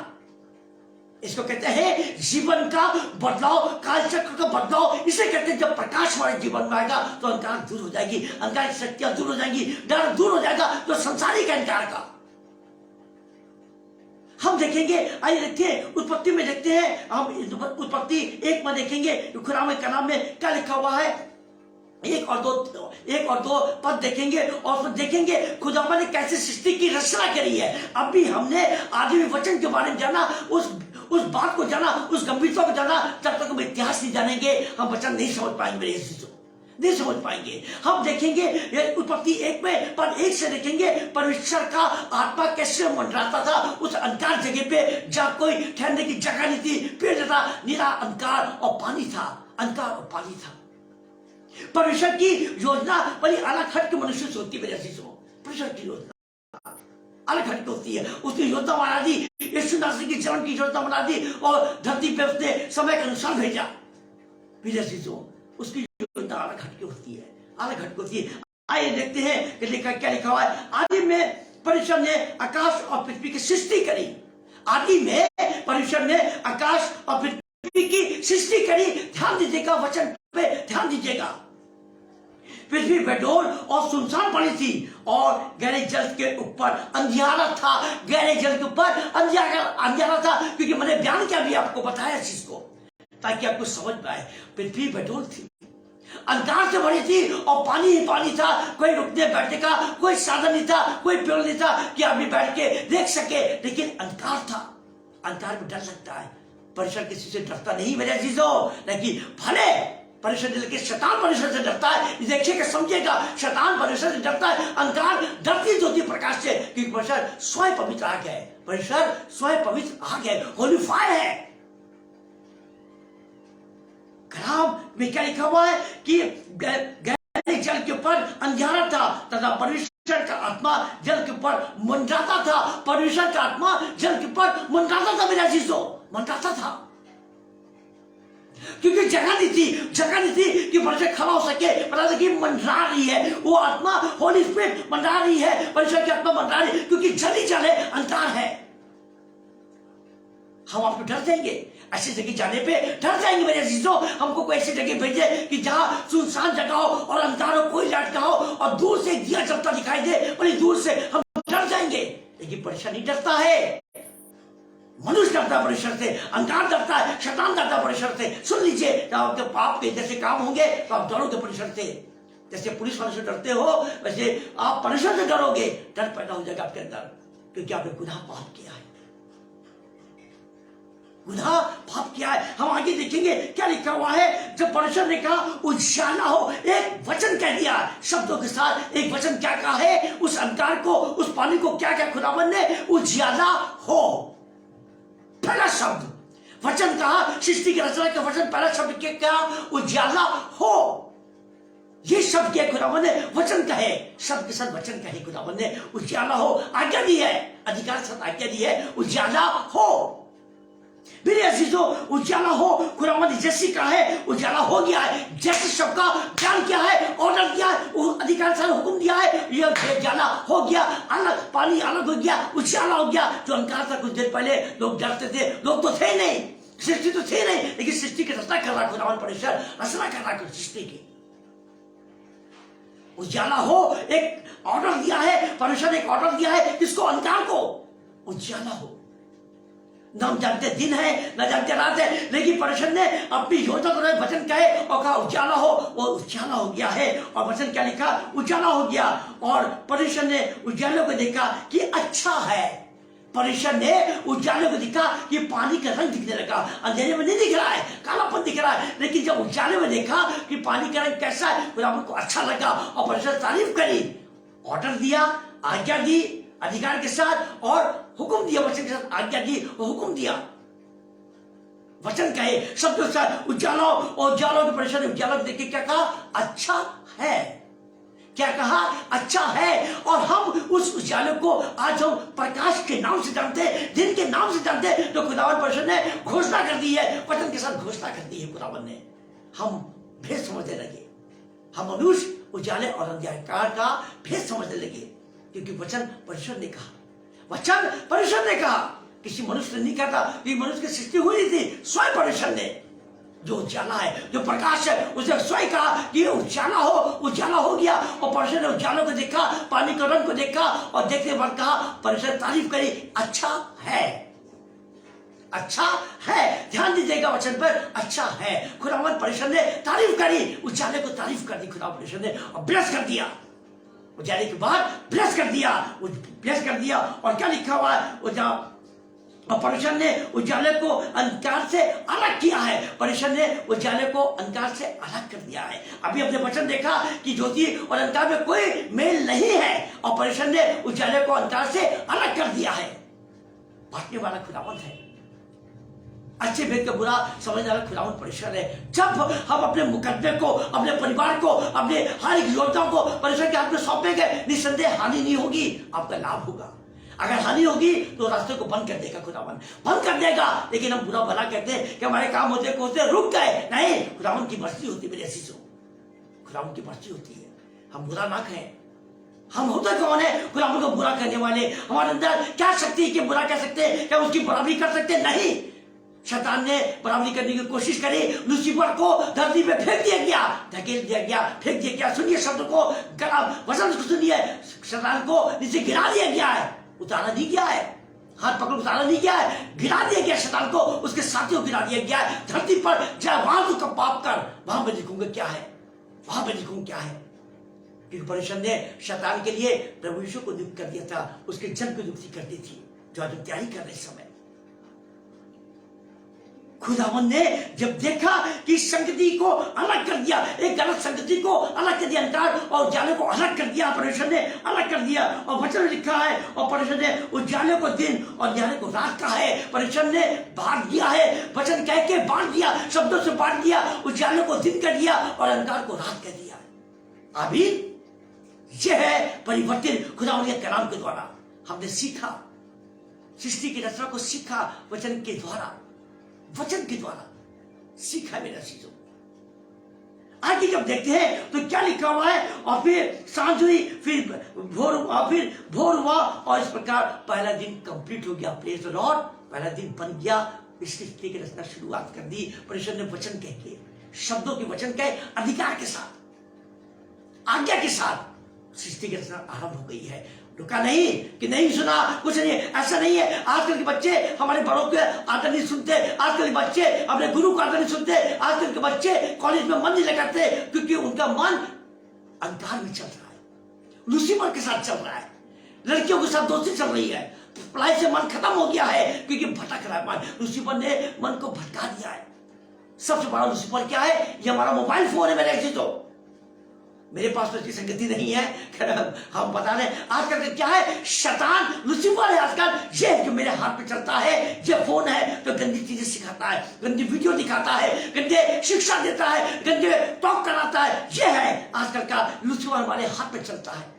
इसको कहते हैं जीवन का बदलाव, काल चक्र का बदलाव। इसे कहते हैं जब प्रकाश हमारे जीवन में आएगा तो अंधकार दूर हो जाएगी, अंधकार की शक्तियां दूर हो जाएंगी, डर दूर हो जाएगा, तो संसारिक अंधकार का। हम देखेंगे, आइए देखते हैं, उत्पत्ति में देखते हैं, हम उत्पत्ति 1 में देखेंगे खुदा में कलाम में क्या लिखा हुआ है। 1 और 2 पद देखेंगे और फिर देखेंगे खुदा ने कैसे सृष्टि की रचना करी है। अभी हमने आदि वचन के बारे में जाना, उस बात को जाना, उस गंभीरता को जाना। जब तक हम इतिहास नहीं जानेंगे हम वचन नहीं समझ पाएंगे मेरे अजीजों। नहीं समझ पाएंगे। हम देखेंगे उत्पत्ति 1 में पर 1 से देखेंगे परमेश्वर का आत्मा कैसे मंडराता था उस अंधकार जगह पे जहां कोई ठहरने की जगह नहीं थी, पेड़ था, नीला अंधकार और पानी था, अंधकार और पानी था। परमेश्वर की योजना बड़ी अलग हट के मनुष्य से होती है। परमेश्वर की योजना अलग हट के होती है। उसकी योजना बना दी, यीशु मसीह की जन्म की योजना बना दी और धरती पे उसने समय के अनुसार भेजा। उसकी योजना अलग हटके होती है, अलग हटके होती है। आइए देखते हैं कि क्या लिखा हुआ है। आदि में परमेश्वर ने आकाश और पृथ्वी की सृष्टि करी। आदि में परमेश्वर ने आकाश और पृथ्वी की सृष्टि करी। ध्यान दीजिएगा, वचन पे ध्यान दीजिएगा। पृथ्वी बेडोल और सुनसान पड़ी थी और गहरे जल के ऊपर अंधियारा था। गहरे जल के ऊपर अंधियारा था, क्योंकि मैंने बयान किया भी आपको बताया इस चीज को ताकि आपको समझ में आए। पृथ्वी बेडोल थी, अंधकार से भरी थी और पानी ही पानी था। कोई रुकने बैठने का कोई साधन नहीं था, कोई पेड़ नहीं था कि आदमी बैठ के देख सके, लेकिन अंधकार था। अंधकार में डर लगता है। परमेश्वर किसी से डरता नहीं मेरे अजीजों, लेकिन भले परमेश्वर लेकिन शैतान परमेश्वर से डरता है। देखिएगा, समझिएगा, शैतान परमेश्वर से डरता है। अंधकार डरती ज्योति प्रकाश से, क्योंकि परमेश्वर स्वयं पवित्र आ गए। परमेश्वर स्वयं पवित्र आ गए, होलीफाई है। कलाम में क्या लिखा हुआ है कि गहरे जल के ऊपर अंधियारा था तथा परमेश्वर का आत्मा जल के ऊपर मंडराता था। परमेश्वर का आत्मा जल के ऊपर मंडराता था मेरा चीजों, मंडराता था, क्योंकि जगह नहीं थी कि परमेश्वर खड़ा हो सके। पता था कि मंडरा रही है वो आत्मा, होली स्पिरिट मंडरा रही है, परमेश्वर की आत्मा मंडरा रही है, क्योंकि जल ही जल है, अंधकार है। हम आप डर जाएंगे, ऐसी जगह जाने पे डर जाएंगे मेरे अजीजों। हमको कोई ऐसी जगह भेजे कि जहां सुनसान जगह हो और अंधकार हो, कोई लाइट ना हो और दूर से दिया जलता दिखाई दे, बड़ी दूर से, हम डर जाएंगे। लेकिन परमेश्वर नहीं डरता है। मनुष्य डरता है परमेश्वर से, अंधकार डरता है, शैतान डरता है परमेश्वर से। सुन लीजिए, जब आपके पाप के जैसे काम होंगे तो आप डरोगे परमेश्वर से। जैसे पुलिस वाले से डरते हो वैसे आप परमेश्वर से डरोगे। डर पैदा हो जाएगा आपके अंदर, क्योंकि आपने गुनाह पाप किया है, गुनाह पाप किया है। हम आगे देखेंगे क्या लिखा हुआ है। जब परमेश्वर ने कहा उजाला हो, एक वचन कह दिया शब्दों के साथ। एक वचन क्या कहा है, उस अंधकार को, उस पानी को क्या क्या खुदावन ने, उजाला हो। पहला शब्द वचन कहा, सृष्टि की रचना का वचन, पहला शब्द क्या कहा, उजाला हो। ये शब्द क्या खुदावन ने वचन कहे, शब्द के साथ वचन कहे खुदावन ने, उजाला हो। आज्ञा दी है, अधिकार के साथ आज्ञा दी है, उजाला हो। मेरे अजीजों, उजाला हो, खुदावंद जैसे कहा है उजाला हो गया है। जैसे शब्द का ज्ञान किया है, ऑर्डर दिया है, अधिकार से हुक्म दिया है, यह उजाला हो गया। अलग पानी अलग हो गया, उजाला हो गया। जो अंधकार था, कुछ देर पहले लोग डरते थे, लोग तो थे नहीं, सृष्टि तो थे नहीं, लेकिन सृष्टि की रचना कर रहा खुदावंद परमेश्वर, रचना कर रहा सृष्टि की। उजाला हो, एक ऑर्डर दिया है परमेश्वर ने, एक ऑर्डर दिया है किसको, अंधकार को, उजाला हो। न हम जानते दिन है, न जानते रात है, लेकिन परमेश्वर ने अपनी योजना को वचन कहे और कहा उजाला हो, वो उजाला हो गया है। और वचन क्या लिखा, उजाला हो गया। और परमेश्वर ने उजाले को देखा कि अच्छा है। परमेश्वर ने उजाले को देखा कि पानी का रंग दिखने लगा। अंधेरे में नहीं दिख रहा है, कालापन दिख रहा है, लेकिन जब उजाले में देखा कि पानी का रंग कैसा है, को अच्छा लगा और परमेश्वर तारीफ करी, ऑर्डर दिया, आज्ञा दी, अधिकार के साथ और हुक्म दिया, वचन के साथ आज्ञा दी और हुक्म दिया। वचन कहे शब्दों के साथ उजाला, और उजाला के परमेश्वर ने उजाला देख के क्या कहा, अच्छा है। क्या कहा, अच्छा है। और हम उस उजाले को आज हम प्रकाश के नाम से जानते हैं, दिन के नाम से जानते हैं। तो खुदावन परमेश्वर ने घोषणा कर दी है, वचन के साथ घोषणा कर दी है खुदावन ने। हम भेद समझने लगे, हम मनुष्य उजाले और अंधकार का भेद समझने लगे, क्योंकि वचन परमेश्वर ने कहा, वचन परमेश्वर ने कहा, किसी मनुष्य ने नहीं कहा था। कि मनुष्य की सृष्टि हुई थी, स्वयं परमेश्वर ने, जो उजाला है, जो प्रकाश है, उसने स्वयं कहा कि उजाला हो, उजाला हो गया। और परमेश्वर ने उजाला को देखा, पानी के रंग को देखा और देखने बाद कहा, परमेश्वर तारीफ करी, अच्छा है, अच्छा है। ध्यान दीजिएगा वचन पर, अच्छा है। खुदावंद परमेश्वर ने तारीफ करी, उजाले को तारीफ कर दी खुदा परमेश्वर ने और ब्लेस कर दिया। उजाले के बाद ब्लेस कर दिया, ब्लेस कर दिया। और क्या लिखा हुआ है, और परमेश्वर ने उजाले को अंधकार से अलग किया है। परमेश्वर ने उजाले को अंधकार से अलग कर दिया है। अभी अपने वचन देखा कि ज्योति और अंधकार में कोई मेल नहीं है, और परमेश्वर ने उजाले को अंधकार से अलग कर दिया है। बांटने वाला खुदावंत है, अच्छे भेद का बुरा समझने वाला खुदावंत परमेश्वर है। जब हम अपने मुकदमे को, अपने परिवार को, अपने हर एक योजना को परमेश्वर के हाथ में सौंपेंगे, निस्संदेह हानि नहीं होगी, आपका लाभ होगा। अगर हानि होगी तो रास्ते को बंद कर देगा खुदावन, बंद कर देगा। लेकिन हम बुरा भला कहते हैं कि हमारे काम होते रुक गए, नहीं, खुदावन की मर्जी होती है मेरे अजीजों, खुदावन की मर्जी होती है। हम बुरा ना कहें। हम होते कौन है खुदावन को बुरा करने वाले? हमारे अंदर क्या शक्ति है कि बुरा कह सकते हैं, क्या उसकी बराबरी कर सकते हैं? नहीं। शैतान ने बराबरी करने की कोशिश करी, लूसीफर को धरती पे फेंक दिया गया, धकेल दिया गया, फेंक दिया गया। सुनिए शब्द को, वचन को सुनिए, शैतान को नीचे गिरा दिया गया है, उतारा नहीं गया है, हाथ पकड़ उतारा नहीं गया है, गिरा दिया गया शैतान को, उसके साथियों को गिरा दिया गया है धरती पर। चाहे वहां तो कब पाप कर, वहां पर देखूंगा क्या है, वहां पर देखूंगा क्या है। क्योंकि परमेश्वर ने शैतान के लिए प्रभु यीशु को नियुक्त कर दिया था, उसके जन को नियुक्ति कर दी थी, जो आज तैयारी कर रहे समय। खुदावन ने जब देखा कि संगति को अलग कर दिया, एक गलत संगति को अलग कर दिया, अंधकार और उजाले को अलग कर दिया, परमेश्वर ने अलग कर दिया। और वचन लिखा है, और परमेश्वर ने उजाले को दिन और उजाले को रात कहा है। परमेश्वर ने बांट दिया है, वचन कह के बांट दिया, शब्दों से बांट दिया, उजाले को दिन कर दिया और अंधकार को रात कर दिया। अभी यह है परिवर्तन खुदावन के कलाम के द्वारा। हमने सीखा, सृष्टि की रचना को सीखा वचन के द्वारा, वचन के द्वारा सीखा मेरा चीजों। आगे जब देखते हैं तो क्या लिखा हुआ है, और फिर सांझ हुई, फिर भोर हुआ, फिर भोर हुआ, और इस प्रकार पहला दिन कंप्लीट हो गया। प्रेज द लॉर्ड, पहला दिन बन गया। इस सृष्टि की रचना शुरुआत कर दी परमेश्वर ने वचन कह के, शब्दों के वचन कहे, अधिकार के साथ, आज्ञा के साथ सृष्टि की रचना आरंभ हो गई है। रुका नहीं कि नहीं सुना, कुछ नहीं, ऐसा नहीं है। आजकल के बच्चे हमारे बड़ों के आदर नहीं सुनते, आजकल के बच्चे अपने गुरु का आदर नहीं सुनते, आजकल के बच्चे कॉलेज में मन नहीं लगाते, क्योंकि उनका मन अंधकार में चल रहा है, लूसीफर के साथ चल रहा है, लड़कियों के साथ दोस्ती चल रही है, पढ़ाई से मन खत्म हो गया है, क्योंकि भटक रहा है मन। लूसीफर ने मन को भटका दिया है। सबसे बड़ा लूसीफर क्या है? ये हमारा मोबाइल फोन है मेरे चीजों। मेरे पास तो इसकी संगति नहीं है, हम बता रहे हैं। आजकल क्या है, शैतान लूसीफर है आजकल, ये जो मेरे हाथ पे चलता है, ये फोन है, तो गंदी चीजें सिखाता है, गंदी वीडियो दिखाता है, गंदे शिक्षा देता है, गंदे टॉक कराता है। ये है आजकल का लूसीफर हमारे हाथ पे चलता है।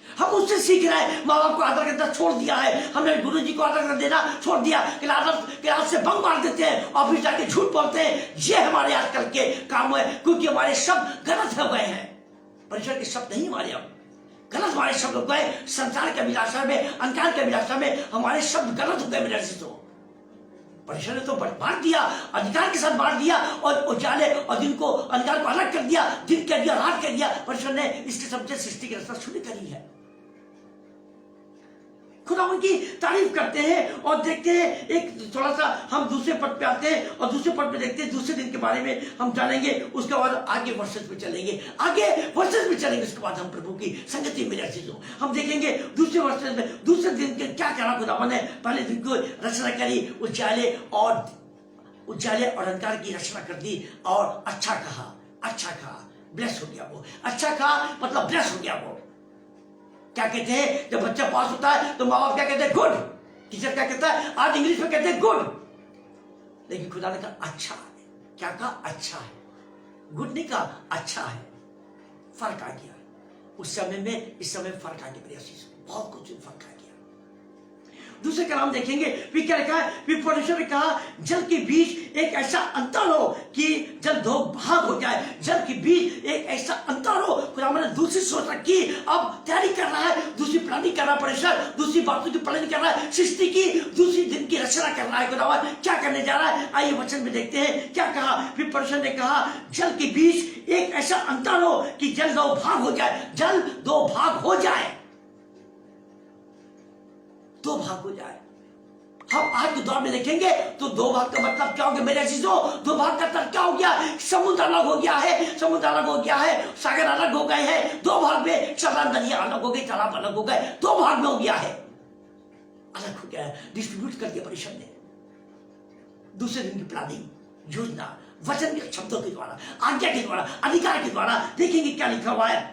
हम उससे सीख रहे हैं। माँ बाप को आदर करना छोड़ दिया है, हमने गुरु जी को आदर कर देना छोड़ दिया, क्लास से बंक मार देते हैं और फिर जाके झूठ बोलते हैं। ये हमारे आजकल के काम है, क्योंकि हमारे शब्द गलत हो गए हैं। परमेश्वर के शब्द नहीं हमारे, अब गलत हमारे शब्द हो गए। संसार के अभिलाषा में, अंधकार के अभिलाषा में हमारे शब्द गलत हो गए मेरे से। परमेश्वर ने तो बांट दिया, अधिकार के साथ बांट दिया, और उजाले और दिन को, अंधकार को अलग कर दिया, दिन कह दिया, रात कह दिया। परमेश्वर ने इसके सबसे सृष्टि की रचना शुरू करी है। खुदा उनकी तारीफ करते हैं और देखते हैं। एक थोड़ा सा हम दूसरे पद पे आते हैं और दूसरे पद पे देखते हैं, दूसरे दिन के बारे में हम जानेंगे। उसके बाद आगे वर्सेस पे चलेंगे, आगे वर्सेस पे चलेंगे। उसके बाद हम प्रभु की संगति में चीजों हम देखेंगे। दूसरे वर्सेस में दूसरे दिन के क्या करा खुदावन ने? पहले दिन को रचना करी, उजाले और अंधकार की रचना कर दी, और अच्छा कहा, अच्छा कहा, ब्लेस हो गया वो। अच्छा कहा मतलब ब्लेस हो गया वो। क्या कहते हैं जब बच्चा पास होता है तो माँ बाप क्या कहते हैं? गुड। टीचर क्या कहता है? आज इंग्लिश में कहते हैं गुड, लेकिन खुदा ने कहा अच्छा है। क्या कहा? अच्छा है। गुड नहीं कहा, अच्छा है। फर्क आ गया उस समय में, इस समय फर्क आ गया, बहुत कुछ फर्क आ गया। दूसरे कलाम देखेंगे, फिर क्या लिखा है? फिर परमेश्वर ने कहा जल के बीच एक ऐसा अंतर हो कि जल दो भाग हो जाए। जल के बीच एक ऐसा अंतर हो। खुदा ने दूसरी सोच रखी, अब तैयारी कर रहा है, दूसरी प्लानिंग कर रहा है परमेश्वर, दूसरी बातों की प्लानिंग कर रहा है, सृष्टि की दूसरी दिन की रचना कर रहा है। खुदा क्या करने जा रहा है? आइए वचन में देखते हैं क्या कहा। फिर परमेश्वर ने कहा जल के बीच एक ऐसा अंतर हो कि जल दो भाग हो जाए। जल दो भाग हो जाए, दो भाग हो जाए। हम आज के दौर में देखेंगे तो दो भाग का मतलब क्या हो गया मेरे चीजों? दो भाग का मतलब क्या हो गया? समुद्र अलग हो गया है, समुद्र अलग हो गया है, सागर अलग हो गए हैं, दो भाग में चला, नदियां अलग हो गई, तालाब अलग हो गए, दो भाग में हो गया है। अलग हो गया, डिस्ट्रीब्यूट कर दिया परमेश्वर ने। दूसरे दिन की प्लानिंग, योजना वचन के शब्दों के द्वारा, आज्ञा के द्वारा, अधिकार के द्वारा देखेंगे क्या लिखा हुआ है।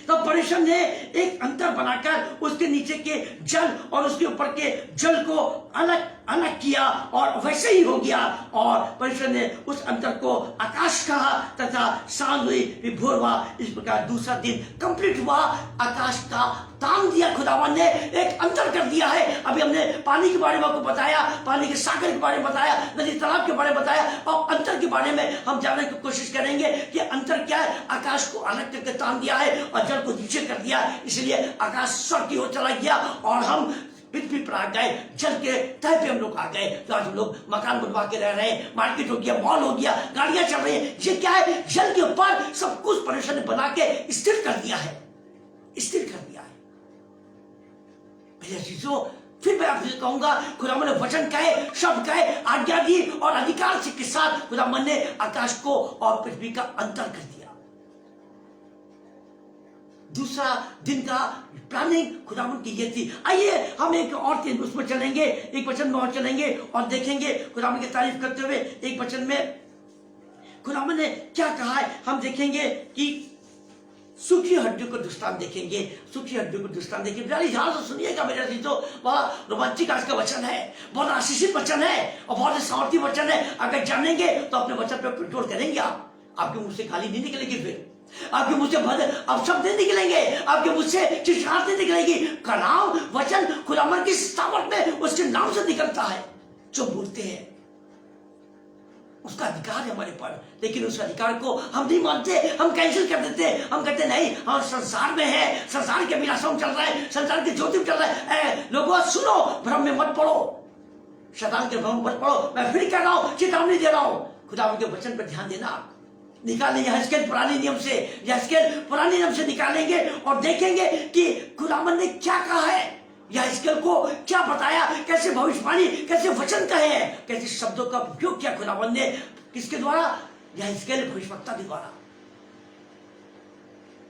तो परमेश्वर ने एक अंतर बनाकर उसके नीचे के जल और उसके ऊपर के जल को अलग अलग किया और वैसे ही हो गया। और परमेश्वर ने उस अंतर को आकाश कहा तथा सांझ हुई, भोर हुआ। इस प्रकार दूसरा दिन कंप्लीट हुआ। आकाश का तान दिया खुदावन ने, एक अंतर कर दिया है। अभी हमने पानी के बारे में आपको बताया, पानी के सागर के बारे में बताया, नदी तालाब के बारे में बताया, और अंतर के बारे में हम जानने की कोशिश करेंगे कि अंतर क्या है। आकाश को अलग करके तान दिया है और जल को नीचे कर दिया, इसलिए आकाश स्वर्ग की ओर चला गया और हम पृथ्वी पर आ गए, जल के तह पे हम लोग आ गए। तो आज हम लोग मकान बनवा के रह रहे हैं, मार्केट हो गया, मॉल हो गया, गाड़ियां चल रही हैं। ये क्या है? जल के ऊपर सब कुछ परमेश्वर ने बना के स्थिर कर दिया है, स्थिर कर दिया है। भैया चीजों, फिर मैं आपसे कहूंगा, खुदावन ने वचन कहे, शब्द कहे, आज्ञा दी और अधिकार के साथ खुदावन ने आकाश को और पृथ्वी का अंतर कर दिया। दूसरा दिन का प्लानिंग खुदावन की ये थी। आइए हम एक और दिन उसमें चलेंगे, एक वचन में और चलेंगे और देखेंगे खुदावन की तारीफ करते हुए। एक वचन में खुदावन ने क्या कहा है हम देखेंगे कि सूखी हड्डियों को दृष्टांत देखेंगे। सूखी हड्डियों को दृष्टांत देखेंगे। प्यारी ध्यान से सुनिएगा मेरा चीजों, बहुत रोमांचिक आज का वचन है, बहुत आशीषित वचन है और बहुत सामर्थी वचन है। अगर जानेंगे तो अपने वचन पर कंट्रोल करेंगे। आपके मुंह से गाली नहीं निकलेगी, फिर आपके मुंह से अपशब्द नहीं निकलेंगे, आपके मुंह से चिढ़ाहट नहीं निकलेगी। कलाम वचन खुदावन की सामर्थ में उसके नाम से निकलता है। जो बोलते हैं उसका अधिकार है हमारे पर, लेकिन उस अधिकार को हम नहीं मानते, हम कैंसिल कर देते हैं। हम कहते नहीं, हम संसार में है, संसार के अभिलाषा में चल रहा है, संसार के ज्योति में चल रहा है। लोगों सुनो, भ्रम में मत पड़ो, शैतान के भ्रम में मत पड़ो। मैं फिर कह रहा हूं, चेतावनी दे रहा हूं, खुदावन के वचन पर ध्यान देना। निकालेंगे यहेजकेल पुराने नियम से, यहेजकेल पुराने नियम से निकालेंगे और देखेंगे कि खुदावन ने क्या कहा है, यहेजकेल को क्या बताया, कैसे भविष्यवाणी, कैसे वचन कहे हैं, कैसे शब्दों का उपयोग किया खुदावन ने, किसके द्वारा? यहेजकेल भविष्यवक्ता के द्वारा।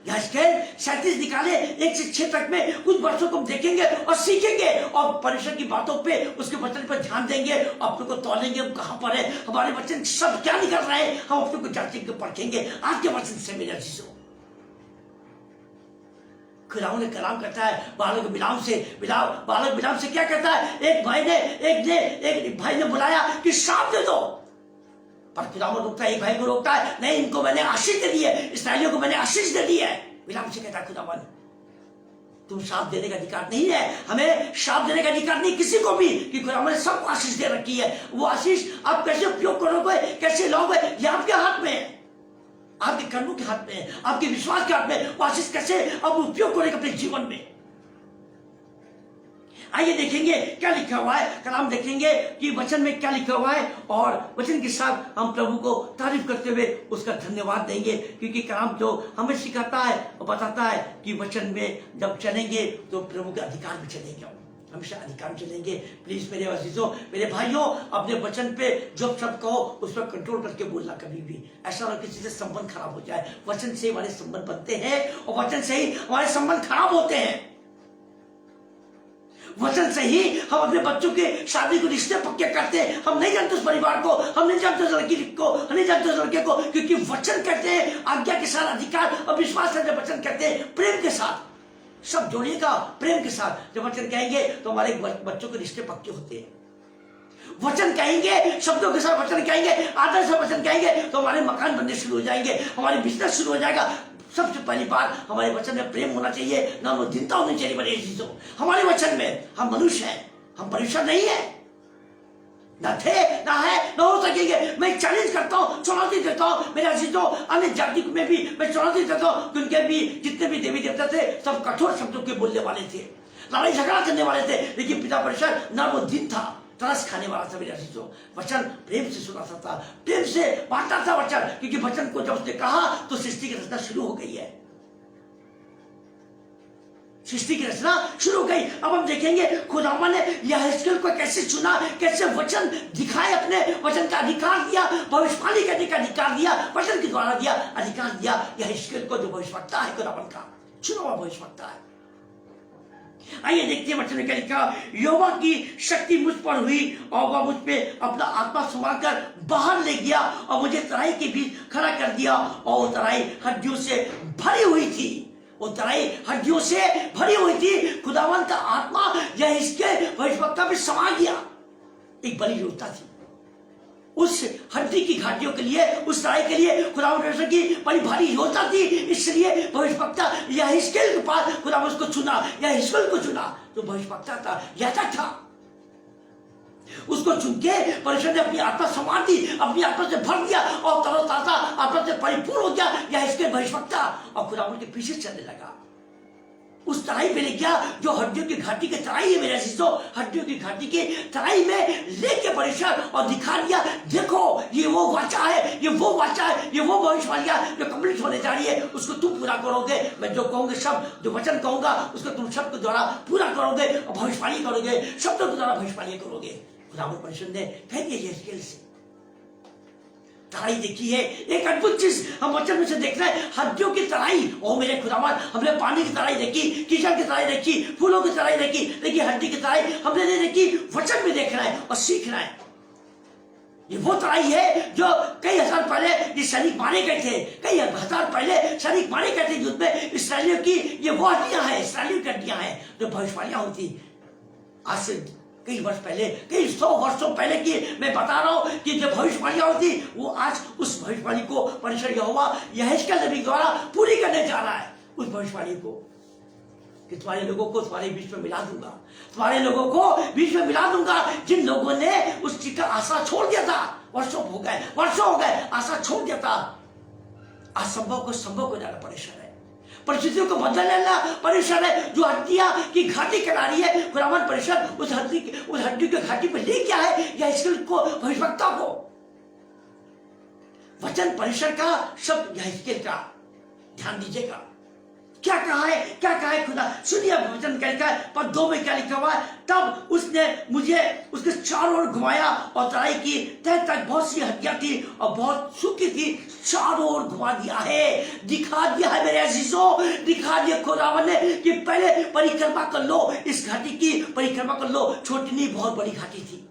यहेजकेल 37 निकाले 1 से 6 तक में कुछ वर्षों को हम देखेंगे और सीखेंगे और परमेश्वर की बातों पे, उसके वचन पर ध्यान देंगे, अपने को तौलेंगे हम कहां पर है, हमारे वचन सब क्या निकल रहे हैं, हम अपने को जांचेंगे, परखेंगे आज के वचन से। मेरे चीजों, खुदावन ने कलाम करता है बालक बिलाम से, बालक बिलाम से क्या कहता है? एक भाई ने बुलाया कि श्राप दे दो, पर खुदावन रोकता है, एक भाई को रोकता है, नहीं इनको मैंने आशीष दे दी है, इस्राएलियों को मैंने आशीष दे दी है। बिलाम से कहता है खुदावन, तुम श्राप देने का अधिकार नहीं है, हमें श्राप देने का अधिकार नहीं किसी को भी, कि खुदावन ने सबको आशीष दे रखी है। वो आशीष आप कैसे उपयोग करोगे, कैसे लोगे, ये आपके हाथ में है, आपके कर्मों के हाथ में है, आपके विश्वास के हाथ में। वो आशीष कैसे आप उपयोग करेंगे अपने जीवन में। आइए देखेंगे क्या लिखा हुआ है, कलाम देखेंगे कि वचन में क्या लिखा हुआ है और वचन के साथ हम प्रभु को तारीफ करते हुए उसका धन्यवाद देंगे, क्योंकि कलाम जो हमें सिखाता है और बताता है कि वचन में जब चलेंगे तो प्रभु के अधिकार में चलेंगे, हमेशा अधिकार चलेंगे। प्लीज मेरे अजीजों, मेरे भाइयों, अपने वचन पे जो शब्द कहो उस पर कंट्रोल करके बोलना। कभी भी ऐसा ना किसी से संबंध खराब हो जाए। वचन से हमारे संबंध बनते हैं और वचन से ही हमारे संबंध खराब होते हैं। वचन से ही हम अपने बच्चों के शादी को रिश्ते पक्के करते हैं। हम नहीं जानते उस परिवार को, हम नहीं जानते उस लड़की को, हम नहीं जानते उस लड़के को, क्योंकि वचन कहते हैं आज्ञा के साथ अधिकार और विश्वास से वचन कहते हैं प्रेम के साथ, सब जोड़िएगा प्रेम के साथ। जब वचन कहेंगे तो हमारे बच्चों के रिश्ते पक्के होते हैं। वचन कहेंगे, शब्दों के साथ वचन कहेंगे, आदर से वचन कहेंगे तो हमारे मकान बनने शुरू हो जाएंगे, हमारे बिजनेस शुरू हो जाएगा। सबसे पहली बात, हमारे वचन में प्रेम होना चाहिए, ना मधुरता होनी चाहिए। बड़े चीजों हमारे वचन में, हम मनुष्य हैं, हम परमेश्वर नहीं है, ना थे ना है ना हो सकेंगे। मैं चैलेंज करता हूँ, चुनौती देता हूँ मेरे अजीजों, अन्य जाति में भी मैं चुनौती देता हूँ, क्योंकि भी जितने भी देवी देवता थे सब कठोर शब्दों के बोलने वाले थे, लड़ाई झगड़ा करने वाले थे, लेकिन पिता परमेश्वर ना वो दिन था, तरस खाने वाला था। मेरे अजीजों, वचन प्रेम से सुनाता था, प्रेम से बांटता था वचन, क्योंकि वचन को जब उसने कहा तो सृष्टि की रचना शुरू हो गई है, सृष्टि की रचना शुरू हो गई। अब हम देखेंगे खुदावन ने यहेजकेल को कैसे चुना, कैसे वचन दिखाए, अपने वचन का अधिकार दिया, भविष्यवाणी करने का अधिकार दिया, वचन के द्वारा दिया, अधिकार दिया यहेजकेल को, जो भविष्यवक्ता है खुदावन का, चुना हुआ भविष्यवक्ता है। आइए देखते हैं वचन में क्या लिखा। यहोवा की शक्ति मुझ पर हुई और वह मुझ पे अपना आत्मा सुमाकर बाहर ले गया और मुझे तराई के बीच खड़ा कर दिया और वो तराई हड्डियों से भरी हुई थी। वो तराई हड्डियों से भरी हुई थी। खुदावन का आत्मा यह इसके भविष्यवक्ता पे समा गया। एक बड़ी योजना थी उस हड्डी की घाटियों के लिए, उस तराई के लिए खुदावन की बड़ी भारी योजना थी। इसलिए भविष्यवक्ता यहेजकेल के पास खुदावन उसको चुना, यहेजकेल को चुना जो भविष्यवक्ता था, याजक था। उसको चुन के परमेश्वर ने अपनी आत्मा संवार दी, अपनी आत्मा से भर दिया और तरोताजा आत्मा से परिपूर्ण हो गया यहेजकेल भविष्यवक्ता और खुदावन के पीछे चलने लगा। उस तराई पे ले गया जो हड्डियों की घाटी की तराई है मेरे अजीजों। हड्डियों की घाटी की तराई में लेके परमेश्वर और दिखा दिया, देखो ये वो वाचा है, ये वो वाचा है, ये वो भविष्यवाणियां जो कंप्लीट होने जा रही है, उसको तुम पूरा करोगे। मैं जो कहूंगे शब्द, जो वचन कहूंगा उसको तुम शब्द के द्वारा पूरा करोगे और भविष्यवाणी करोगे, शब्दों के द्वारा भविष्यवाणी करोगे। खुदावंद परमेश्वर ने कह दिया यहेजकेल से। तराई देखी है, एक अद्भुत चीज हम वचन में से देख रहे हैं, हड्डियों की तराई। ओ मेरे खुदावन, हमने पानी की तराई देखी, कीचड़ की तराई देखी, फूलों की तराई देखी, लेकिन हड्डी की तराई हमने नहीं देखी। वचन में देख रहे हैं और सीख रहे हैं। ये वो तराई है जो कई हजार पहले ये सैनिक मारे गए थे, कई हजार पहले सैनिक मारे गए थे युद्ध में इसराइलियों की। ये वो हड्डियां हैं, इसराइलियों की हड्डियां हैं जो भविष्यवाणियां होती आज से कई वर्ष पहले, कई 100 वर्षों पहले की मैं बता रहा हूं कि जो भविष्यवाणियां होती वो आज उस भविष्यवाणी को परमेश्वर यहोवा यहेजकेल नबी द्वारा पूरी करने जा रहा है। उस भविष्यवाणी को कि तुम्हारे लोगों को तुम्हारे बीच में मिला दूंगा, तुम्हारे लोगों को बीच में मिला दूंगा जिन लोगों ने उस चीज का आशा छोड़ दिया था। वर्षों हो गए आशा छोड़ दिया था। असंभव को संभव को जाना परमेश्वर है, परिस्थितियों को बदल लेना परमेश्वर है। जो हड्डियां की घाटी करा रही है खुदावंद परमेश्वर उस हड्डी की घाटी पे ले क्या है यहेजकेल को, भविष्यवक्ता को। वचन परमेश्वर का, शब्द यहेजकेल का। ध्यान दीजिएगा क्या कहा है खुदा। सुनिए वचन क्या लिखा है पद 2 में क्या लिखा हुआ है। तब उसने मुझे उसके चारों ओर घुमाया और तराई की तह तक बहुत सी हड्डियां थी और बहुत सूखी थी, चारों ओर घुमा दिया है, दिखा दिया है मेरे अजीजों, दिखा दिया खुदावन ने कि पहले परिक्रमा कर लो, इस घाटी की परिक्रमा कर लो। छोटी नहीं बहुत बड़ी घाटी थी,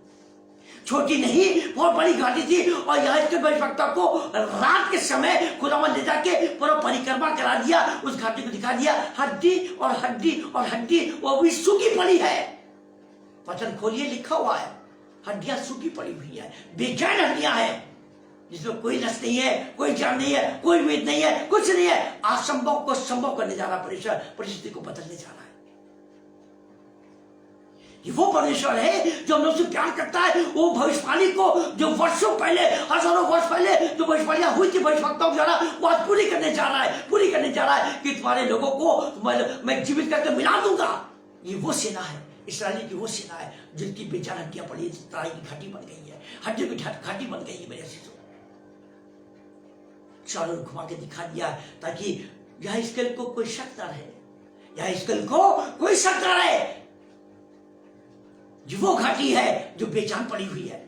छोटी नहीं बहुत बड़ी घाटी थी। और यहेजकेल भविष्यवक्ता को रात के समय खुदावन ले जाके पूरा परिक्रमा करा दिया, उस घाटी को दिखा दिया। हड्डी और हड्डी और हड्डी वो भी सूखी पड़ी है। वचन खोलिए, लिखा हुआ है हड्डियां सूखी पड़ी हुई है, बेचैन हड्डियां हैं जिसमें कोई रस नहीं है, कोई जान नहीं है, कोई उम्मीद नहीं है, कुछ नहीं है। असंभव को संभव करने जा रहा परमेश्वर, परिस्थिति को बदलने जा रहा है। ये वो परमेश्वर है जो हम लोग से प्यार करता है। वो भविष्यवाणी को जो वर्षों पहले, हजारों वर्ष पहले जो भविष्यवाणियां हुई थी भविष्यवक्ताओं द्वारा, वो आज पूरी करने जा रहा है कि तुम्हारे लोगों को मैं जीवित करके मिला दूंगा। ये वो सेना है, इसराइली की वो सेना है जिनकी बेचारा हड्डियां पड़ी है, तराई की घाटी बन गई है, हड्डियों की घाटी बन गई है मेरे अजीजों। चारों ओर घुमा के दिखा दिया ताकि यहेजकेल को कोई शक न रहे, यहेजकेल को कोई शक न रहे। ये वो घाटी है जो बेजान पड़ी हुई है।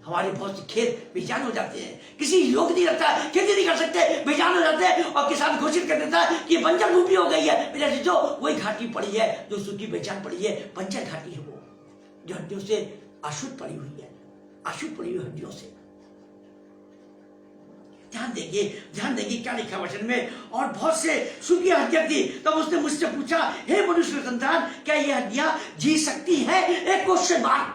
हमारे बहुत से खेत बेजान हो जाते हैं, किसी योग नहीं रहता, खेती नहीं कर सकते, बेजान हो जाते हैं और किसान घोषित कर देता है कि बंजर भूमि हो गई है। मेरे जो वही घाटी पड़ी है जो सूखी बेजान पड़ी है, बंजर घाटी है वो, जो हड्डियों से अशुद्ध पड़ी हुई है, अशुद्ध पड़ी हुई हड्डियों से। ध्यान देंगे क्या लिखा वचन में। और बहुत से सूखी हड्डियां थी। तब उसने मुझसे पूछा, हे मनुष्य संतान, क्या ये हड्डियां जी सकती हैं? एक क्वेश्चन मार्क,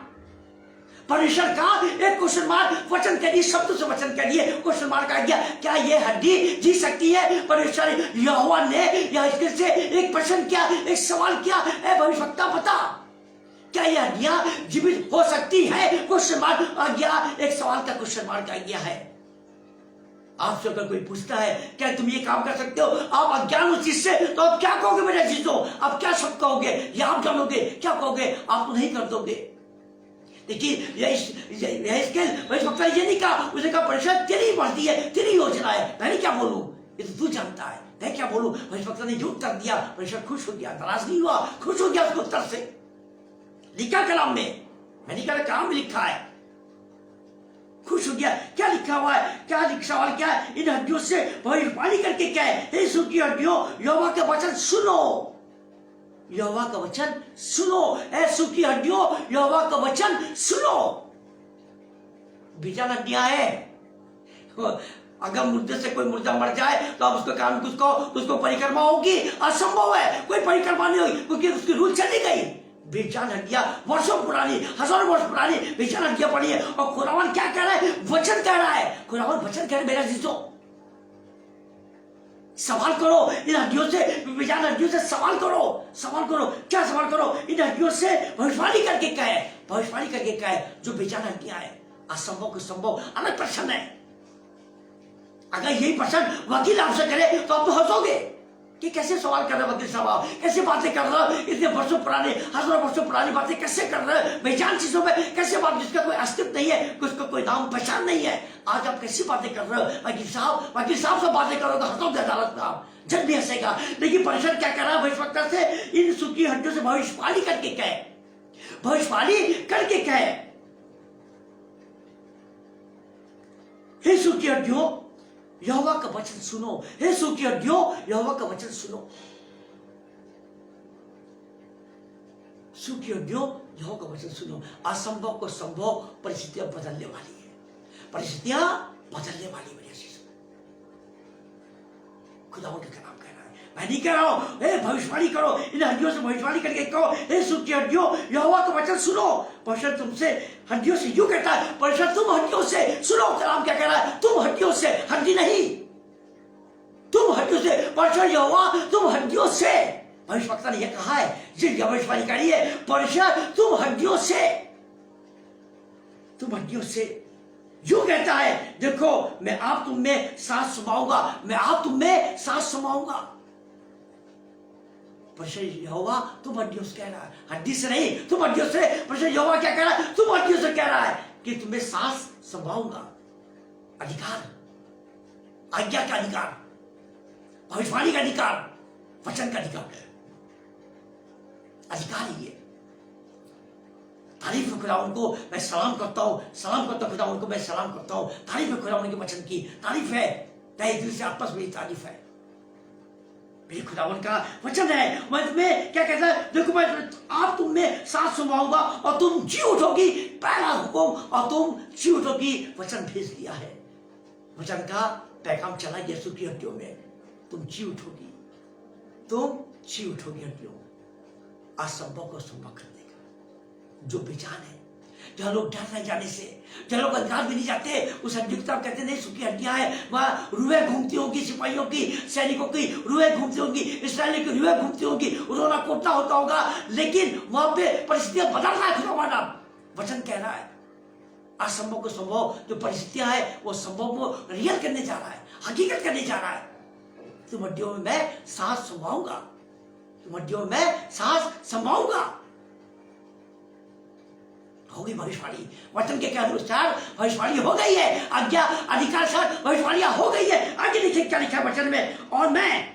परमेश्वर का एक क्वेश्चन मार्क, वचन कह दिए, शब्द से वचन कह दिए, क्वेश्चन मार्क आ गया। क्या ये हड्डी जी सकती है? परमेश्वर यहोवा ने यहेजकेल से एक प्रश्न किया, एक सवाल किया, ए भविष्यवक्ता बता, क्या ये हड्डियां जीवित हो सकती है? क्वेश्चन मार्क आ गया, एक सवाल का क्वेश्चन मार्क आ गया है। आपसे अगर कोई पूछता है क्या तुम ये काम कर सकते हो, आप अज्ञान उस चीज से, तो आप क्या कहोगे मेरे अजीजों? आप क्या शब्द कहोगे या आप जानोगे क्या कहोगे? आप तो नहीं कर दोगे। देखिए यहेजकेल भविष्यवक्ता ये नहीं कहा, उसने कहा परिषद तेरी बढ़ती है, तेरी योजना है, मैं क्या बोलूं, ये तो तू जानता है, मैं क्या बोलूं। भविष्यवक्ता ने जो उत्तर दिया परिषद खुश हो गया, नाराज नहीं हुआ, खुश हो गया उसके उत्तर से। लिखा कलाम में, मैंने कहा कलाम में लिखा है, खुश हो गया। क्या लिखा हुआ है, क्या सवाल क्या है? इन हड्डियों से भविष्यवाणी करके क्या है, हे सूखी हड्डियों यहोवा के वचन सुनो। यहोवा का वचन सुनो। ऐ सूखी हड्डियों, यहोवा का वचन सुनो। बेजान हड्डियां है। अगर मुर्दे से कोई मुर्दा मर जाए तो अब उसके कारण उसको परिक्रमा होगी? असंभव है, कोई परिक्रमा नहीं होगी, क्योंकि उसकी रूह चली गई। बेजान हड्डियां, वर्षों पुरानी, हजारों वर्ष पुरानी बेजान हड्डियां पड़ी है। और खुदावन क्या कह रहा है? वचन कह रहा है। खुदावन वचन कह रहा है, मेरा जीजो सवाल करो इन हड्डियों से, बेजान हड्डियों से सवाल करो। सवाल करो, क्या सवाल करो? इन हड्डियों से भविष्यवाणी करके कहे, भविष्यवाणी करके कहे जो बेजान हड्डियां है। असंभव को संभव अलग प्रश्न है। अगर यही प्रश्न वकील आपसे करे तो आप तो हंसोगे कि कैसे सवाल कर रहे वकील साहब, कैसे बातें कर रहे हो, इतने वर्षों पुराने, हजारों वर्षों पुरानी बातें कैसे कर रहे हो, बेजान चीजों पे कैसे बात, जिसका कोई अस्तित्व नहीं है, उसका कोई नाम पहचान नहीं है, आज आप कैसी बातें कर रहे हो? वकील साहब से बातें करोगे, हंसोगे अदालत में, आप जज भी हंसेगा। लेकिन परिषद क्या कर रहा है? भविष्यवक्ता से इन सूखी हड्डियों से भविष्यवाणी करके कहे, भविष्यवाणी करके कहे, हे सूखी हड्डियों, यहोवा का वचन सुनो। हे सूखी हड्डियों, यहोवा का वचन सुनो। सूखी हड्डियों, यहोवा का वचन सुनो। असंभव को संभव परिस्थितियां बदलने वाली है, परिस्थितियां बदलने वाली मेरे आशीष। खुदावंद का नाम कह रहा है, मैं नहीं कह रहा हूं हे भविष्यवाणी करो, इन हड्डियों से भविष्यवाणी करके कहो, हे सूखी हड्डियों, यहोवा का वचन सुनो। परिषद तुमसे हड्डियों से यूं कहता है, परिषद तुम हड्डियों से सुनो। कलाम क्या कह रहा है? तुम हड्डियों से, हड्डी नहीं, तुम हड्डियों से। परिषद यहोवा तुम हड्डियों से, भविष्यवक्ता ने यह कहा है, जिन भविष्यवाणी करी है, परिषद तुम हड्डियों से, तुम हड्डियों से यूं कहता है, देखो मैं आप तुम में सांस समाऊंगा, मैं आप तुम में सांस समाऊंगा। परिषद यहोवा तुम हड्डियों से कह रहा है, हड्डी से नहीं, तुम हड्डियों से। परिषद यहोवा क्या कह रहा है? तुम हड्डियों से कह रहा है कि तुम्हें सांस समाऊंगा। अधिकार, आज्ञा का अधिकार, भविष्यवाणी का अधिकार, वचन का अधिकार है, अधिकार ही है। तारीफ है खुदावंद को, मैं सलाम करता हूं, सलाम करता हूं खुदावंद को, मैं सलाम करता हूं। तारीफ है खुदावंद के वचन की, तारीफ है, तहे दिल से आपस में तारीफ है। मेरे खुदावंद का वचन है, मैं क्या कहता है? देखो मैं आप तुम में सांस समाऊंगा और तुम जी उठोगी, पहला हुक्म, और तुम जी उठोगी। वचन भेज दिया है, वचन का पैगाम चला यीशु की हड्डियों में, तुम जी उठोगी, तुम जी उठोगी हड्डियों। असंभव को संभव कर देगा। जो बेजान है, जहां लोग डर रहे जाने से, जहां लोग अंधकार भी नहीं जाते, उस हड्डी को कहते नहीं सूखी हड्डियां हैं, वहां रूहें घूमती होंगी, सिपाहियों की, सैनिकों की रूहें घूमती होंगी, इसराइली की रूहें घूमती होंगी, रोना कोटा होता होगा, लेकिन वहां पे परिस्थितियां बदल रहा है। खुदा वचन कह रहा है, असंभव को संभव, जो परिस्थितियां है वो संभव को रियल करने जा रहा है, हकीकत करने जा रहा है। तुम हड्डियों में मैं सांस समाऊंगा, तुम हड्डियों में सांस समाऊंगा। होगी भविष्यवाणी, वचन के अनुसार भविष्यवाणी हो गई है, आज्ञा अधिकार से भविष्यवाणियां हो गई है। आगे देखिए क्या लिखा है वचन में, और मैं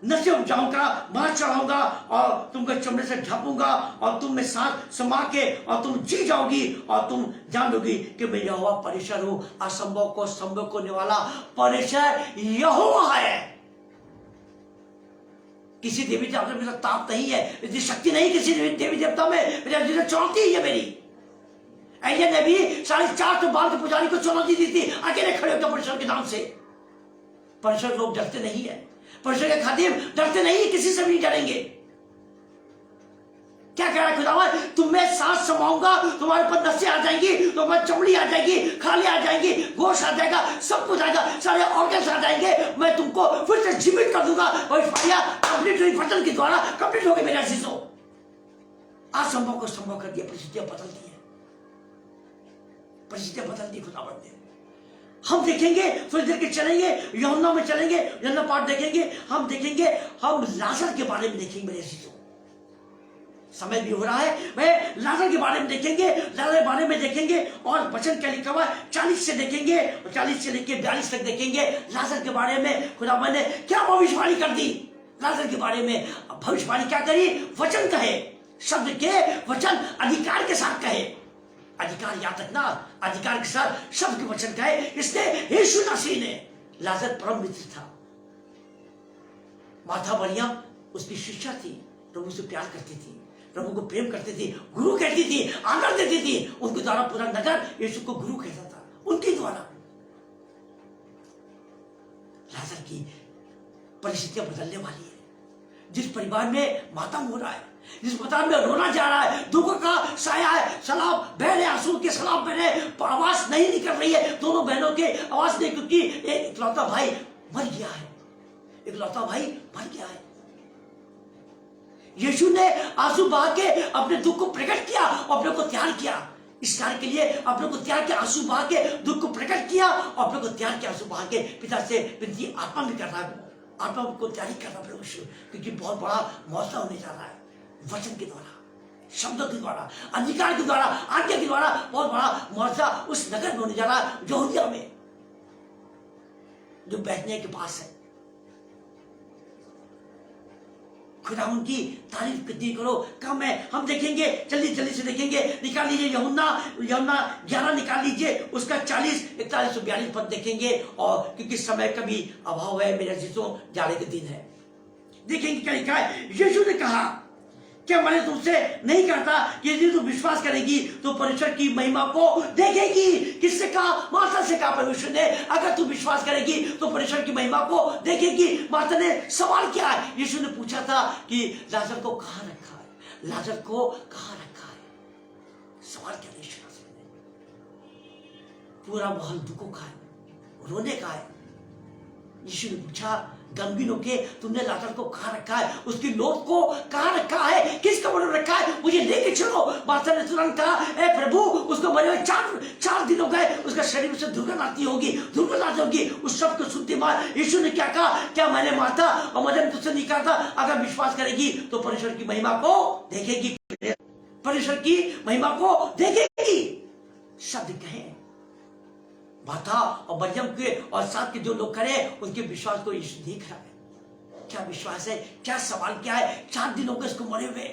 नशे उपजाऊंगा, मार चढ़ाऊंगा और तुमको चमड़े से ढापूंगा और तुम में सांस समा के और तुम जी जाओगी और तुम जान लोगी कि मैं यहोवा परमेश्वर हूं। असंभव को संभव करने वाला परमेश्वर यहोवा है। किसी देवी देवता में मेरा ताप नहीं है, इतनी शक्ति नहीं किसी देवी देवता में, मेरी चुनौती ही है मेरी। एलिय्याह ने भी 450 बाल के पुजारी को चुनौती दी थी, अकेले खड़े होकर परमेश्वर के नाम से। परमेश्वर लोग डरते नहीं है, परमेश्वर के खादिम डरते नहीं, किसी से भी डरेंगे। क्या कह रहा है खुदावन? तुम्हें सांस समाऊंगा, तुम्हारे पर नसें आ जाएंगी, तुम्हारी चमड़ी आ जाएगी, खाली आ जाएंगी, गोश्त आ जाएगा, सब कुछ आएगा, सारे ऑर्गन्स आ जाएंगे, मैं तुमको फिर से जीवित कर दूंगा। भविष्यवाणियां कंप्लीट हुई, वचन के द्वारा कंप्लीट हो गई मेरे अजीजों। असंभव को संभव कर दिया, परिस्थितियां बदल दी है, परिस्थितियां बदल दी खुदावन ने। हम देखेंगे, थोड़ी देर के चलेंगे, यूहन्ना में चलेंगे, यूहन्ना पाठ देखेंगे, हम देखेंगे, हम लाजर के बारे में देखेंगे मेरे अजीजों। समय भी हो रहा है, वह लाजर के बारे में देखेंगे, लाजर के बारे में देखेंगे और वचन क्या लिखा हुआ है 40 से देखेंगे, 40 से लेकर 42 तक देखेंगे। लाजर के बारे में खुदावन ने क्या भविष्यवाणी कर दी, लाजर के बारे में भविष्यवाणी क्या करी? वचन कहे, शब्द के वचन अधिकार के साथ कहे, अधिकार याद रखना, अधिकार के साथ शब्द के वचन कहे। इसने यीशु मसीह ने, लाजर परम मित्र था, माता मरियम उसकी शिष्या थी, प्रभु से प्यार करती थी, प्रभु को प्रेम करती थी, गुरु कहती थी, आदर देती थी, उनके द्वारा पूरा नगर यीशु को गुरु कहता था, उनके द्वारा। लाजर की परिस्थितियां बदलने वाली है। जिस परिवार में मातम हो रहा है, जिस परिवार में रोना जा रहा है, दुख का साया है, सलाब बह रहे, आंसू के सलाब बह रहे, आवाज नहीं निकल रही है, दोनों बहनों के आवाज नहीं, क्योंकि एक इकलौता भाई मर गया है, इकलौता भाई मर गया है। यीशु ने आंसू बहा के अपने दुख को प्रकट किया, अपने को तैयार किया इस कार्य के लिए, अपने को तैयार किया, आंसू बहा के दुख को प्रकट किया, अपने को तैयार किया, आंसू बहा के पिता से विनती आत्मा में कर रहा है, आत्मा को तैयारी कर रहा है, क्योंकि बहुत बड़ा मौसम होने जा रहा है। वचन के द्वारा, शब्दों के द्वारा, अधिकार के द्वारा, आज्ञा के द्वारा बहुत बड़ा मौजा उस नगर में होने जा रहा है, यहूदिया में, जो बैठने के पास है। खुदा उनकी तारीफ कितनी करो कम है। हम देखेंगे, जल्दी जल्दी से देखेंगे, निकाल लीजिए यूहन्ना 11 निकाल लीजिए, उसका 40, 41 से 42 पद देखेंगे। और क्योंकि समय का भी अभाव है, मेरे अजीजों, जाड़े के दिन है। देखेंगे क्या लिखा है। यीशु ने कहा, क्या मैंने तुमसे नहीं कहता कि यदि तू विश्वास करेगी तो परमेश्वर की महिमा को देखेगी। किससे कहा? माता से कहा परमेश्वर ने, अगर तू विश्वास करेगी तो परमेश्वर की महिमा को देखेगी। माता ने सवाल किया है, यीशु ने पूछा था कि लाजर को कहां रखा है, लाजर को कहां रखा है। सवाल किया यीशु ने, पूरा माहौल दुखों का है, रोने का है। यीशु ने पूछा गंभीर होके, तुमने लाजर को कहां रखा है, उसकी लौट को कहां रखा है, किस कमरे में रखा है, मुझे लेके चलो। माता ने तुरंत कहा, ए प्रभु, उसको मरे हुए 4 दिन हो गए, उसका शरीर में से दुर्गंध आती होगी, दुर्गंध आती होगी। उस शब्द को सुनते बाद यीशु ने क्या कहा, क्या मैंने माता और मदन तुझसे नहीं कहा था, अगर विश्वास करेगी तो परमेश्वर की महिमा को देखेगी, परमेश्वर की महिमा को देखेगी। शब्द कहे माता और मरियम के और साथ के जो लोग खड़े, उनके विश्वास को यीशु देख रहा है। क्या विश्वास है, क्या सवाल क्या है। 4 दिन हो गए इसको मरे हुए,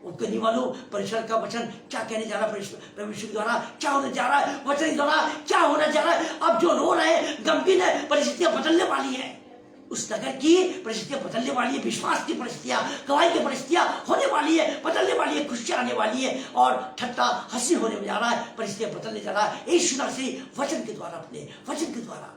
उनको नहीं मालूम परमेश्वर का वचन क्या कहने जा रहा है, परमेश्वर द्वारा क्या होने जा रहा है, वचन द्वारा क्या होने जा रहा है। अब जो रो रहे हैं, गंभीर है, परिस्थितियां बदलने वाली है, उस नगर की परिस्थितियां बदलने वाली है, विश्वास की परिस्थितियां, गवाही की परिस्थितियां होने वाली है, बदलने वाली है, खुशियां आने वाली है, और ठट्टा हंसी होने जा रहा है, परिस्थितियां बदलने जा रहा है यीशु मसीह वचन के द्वारा, अपने वचन के द्वारा।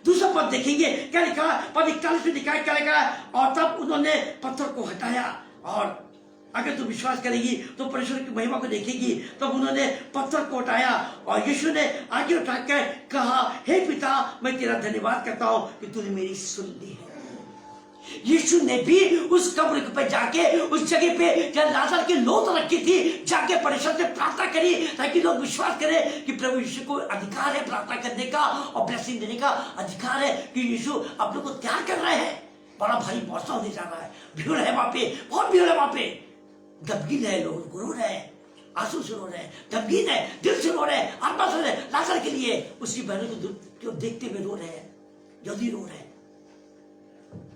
दूसरा पद देखेंगे क्या लिखा, पद 41 में लिखा है, क्या लिखा है, और तब उन्होंने पत्थर को हटाया, और अगर तू विश्वास करेगी तो परमेश्वर की महिमा को देखेगी। तब उन्होंने पत्थर को उठाया और यीशु ने आगे उठाकर कहा, हे पिता, मैं तेरा धन्यवाद करता हूं कि तूने मेरी सुन ली है। यीशु ने भी उस कब्र पे जाके, उस जगह पे जहां लाजर की लौट रखी थी, जाके परमेश्वर से प्रार्थना करी, ताकि लोग विश्वास करें कि प्रभु यीशु को अधिकार है प्रार्थना करने का और ब्लेसिंग देने का अधिकार है, कि यीशु अपने को तैयार कर रहे हैं। बड़ा भारी मौसम होने जा रहा है, भीड़ है वहां पे, बहुत भीड़ है वहां पे, गमगीन है, लोग रो रहे हैं, आंसू से रो रहे हैं, गमगीन है, दिल से रो रहे हैं, आत्मा से रो रहे हैं, लाजर के लिए, उसकी बहनों को देखते हुए रो रहे हैं, जल्दी रो रहे हैं।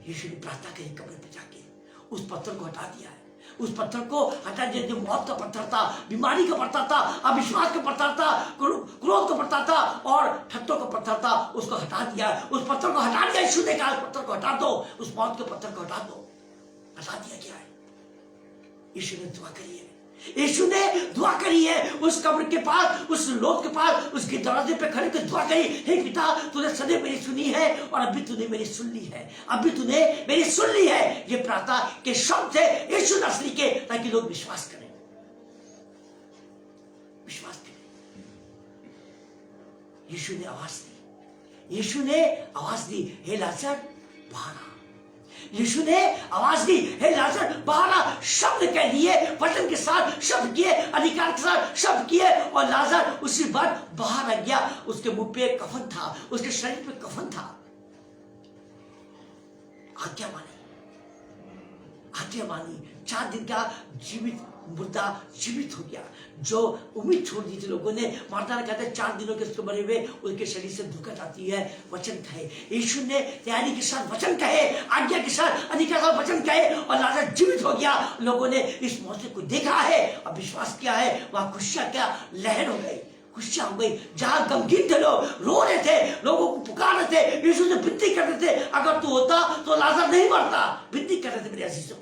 यीशु ने प्रार्थना करी, कब्र पे जाके उस पत्थर को हटा दिया है, उस पत्थर को हटा दिया जो मौत का पत्थर था, बीमारी का पत्थर था, अविश्वास का पत्थर था, क्रोध का पत्थर था और ठट्टों का पत्थर था, उसको हटा दिया, उस पत्थर को हटा दिया। यीशु ने कहा, उस पत्थर को हटा दो, उस मौत के पत्थर को हटा दो। हटा दिया गया है। यीशु ने दुआ करी है, यीशु ने दुआ करी है, उस कब्र के पास, उस लोथ के पास, उसके दरवाजे पे खड़े कर दुआ करी, हे पिता, तूने सदैव मेरी सुनी है और अभी तूने मेरी सुन ली है, अभी तूने मेरी सुन ली है। ये प्रार्थना के शब्द है यीशु नस्ली के, ताकि लोग विश्वास करें, विश्वास करें। यीशु ने आवाज दी, यीशु ने आवाज दी, हे लाजर बाहर आ। यीशु ने आवाज दी, हे लाजर बाहर आ। शब्द कह दिए, वचन के साथ शब्द किए, अधिकार के साथ शब्द किए, और लाजर उसी बार बाहर आ गया। उसके मुंह पे कफन था, उसके शरीर पे कफन था। आज्ञा मानी, आज्ञा मानी। 4 दिन का जीवित मुर्दा जीवित हो गया। जो उम्मीद छोड़ दी थी लोगों ने, मार्था ने कहते 4 दिनों के उसको मरे हुए, उनके शरीर से दुर्गंध आती है। वचन कहे, यीशु ने तैयारी के साथ वचन कहे, आज्ञा के साथ, अधिकार के साथ वचन कहे, और लाजर जीवित हो गया। लोगों ने इस मौके को देखा है और विश्वास किया है। वहां खुशियां क्या लहर हो गई, खुशियां हो गई। जहां गमगीन थे लोग, रो रहे थे, लोगों को पुकार रहे थे, यीशु से विनती कर रहे थे, अगर तू होता तो लाजर नहीं मरता। विनती कर रहे थे मेरे अजीजों।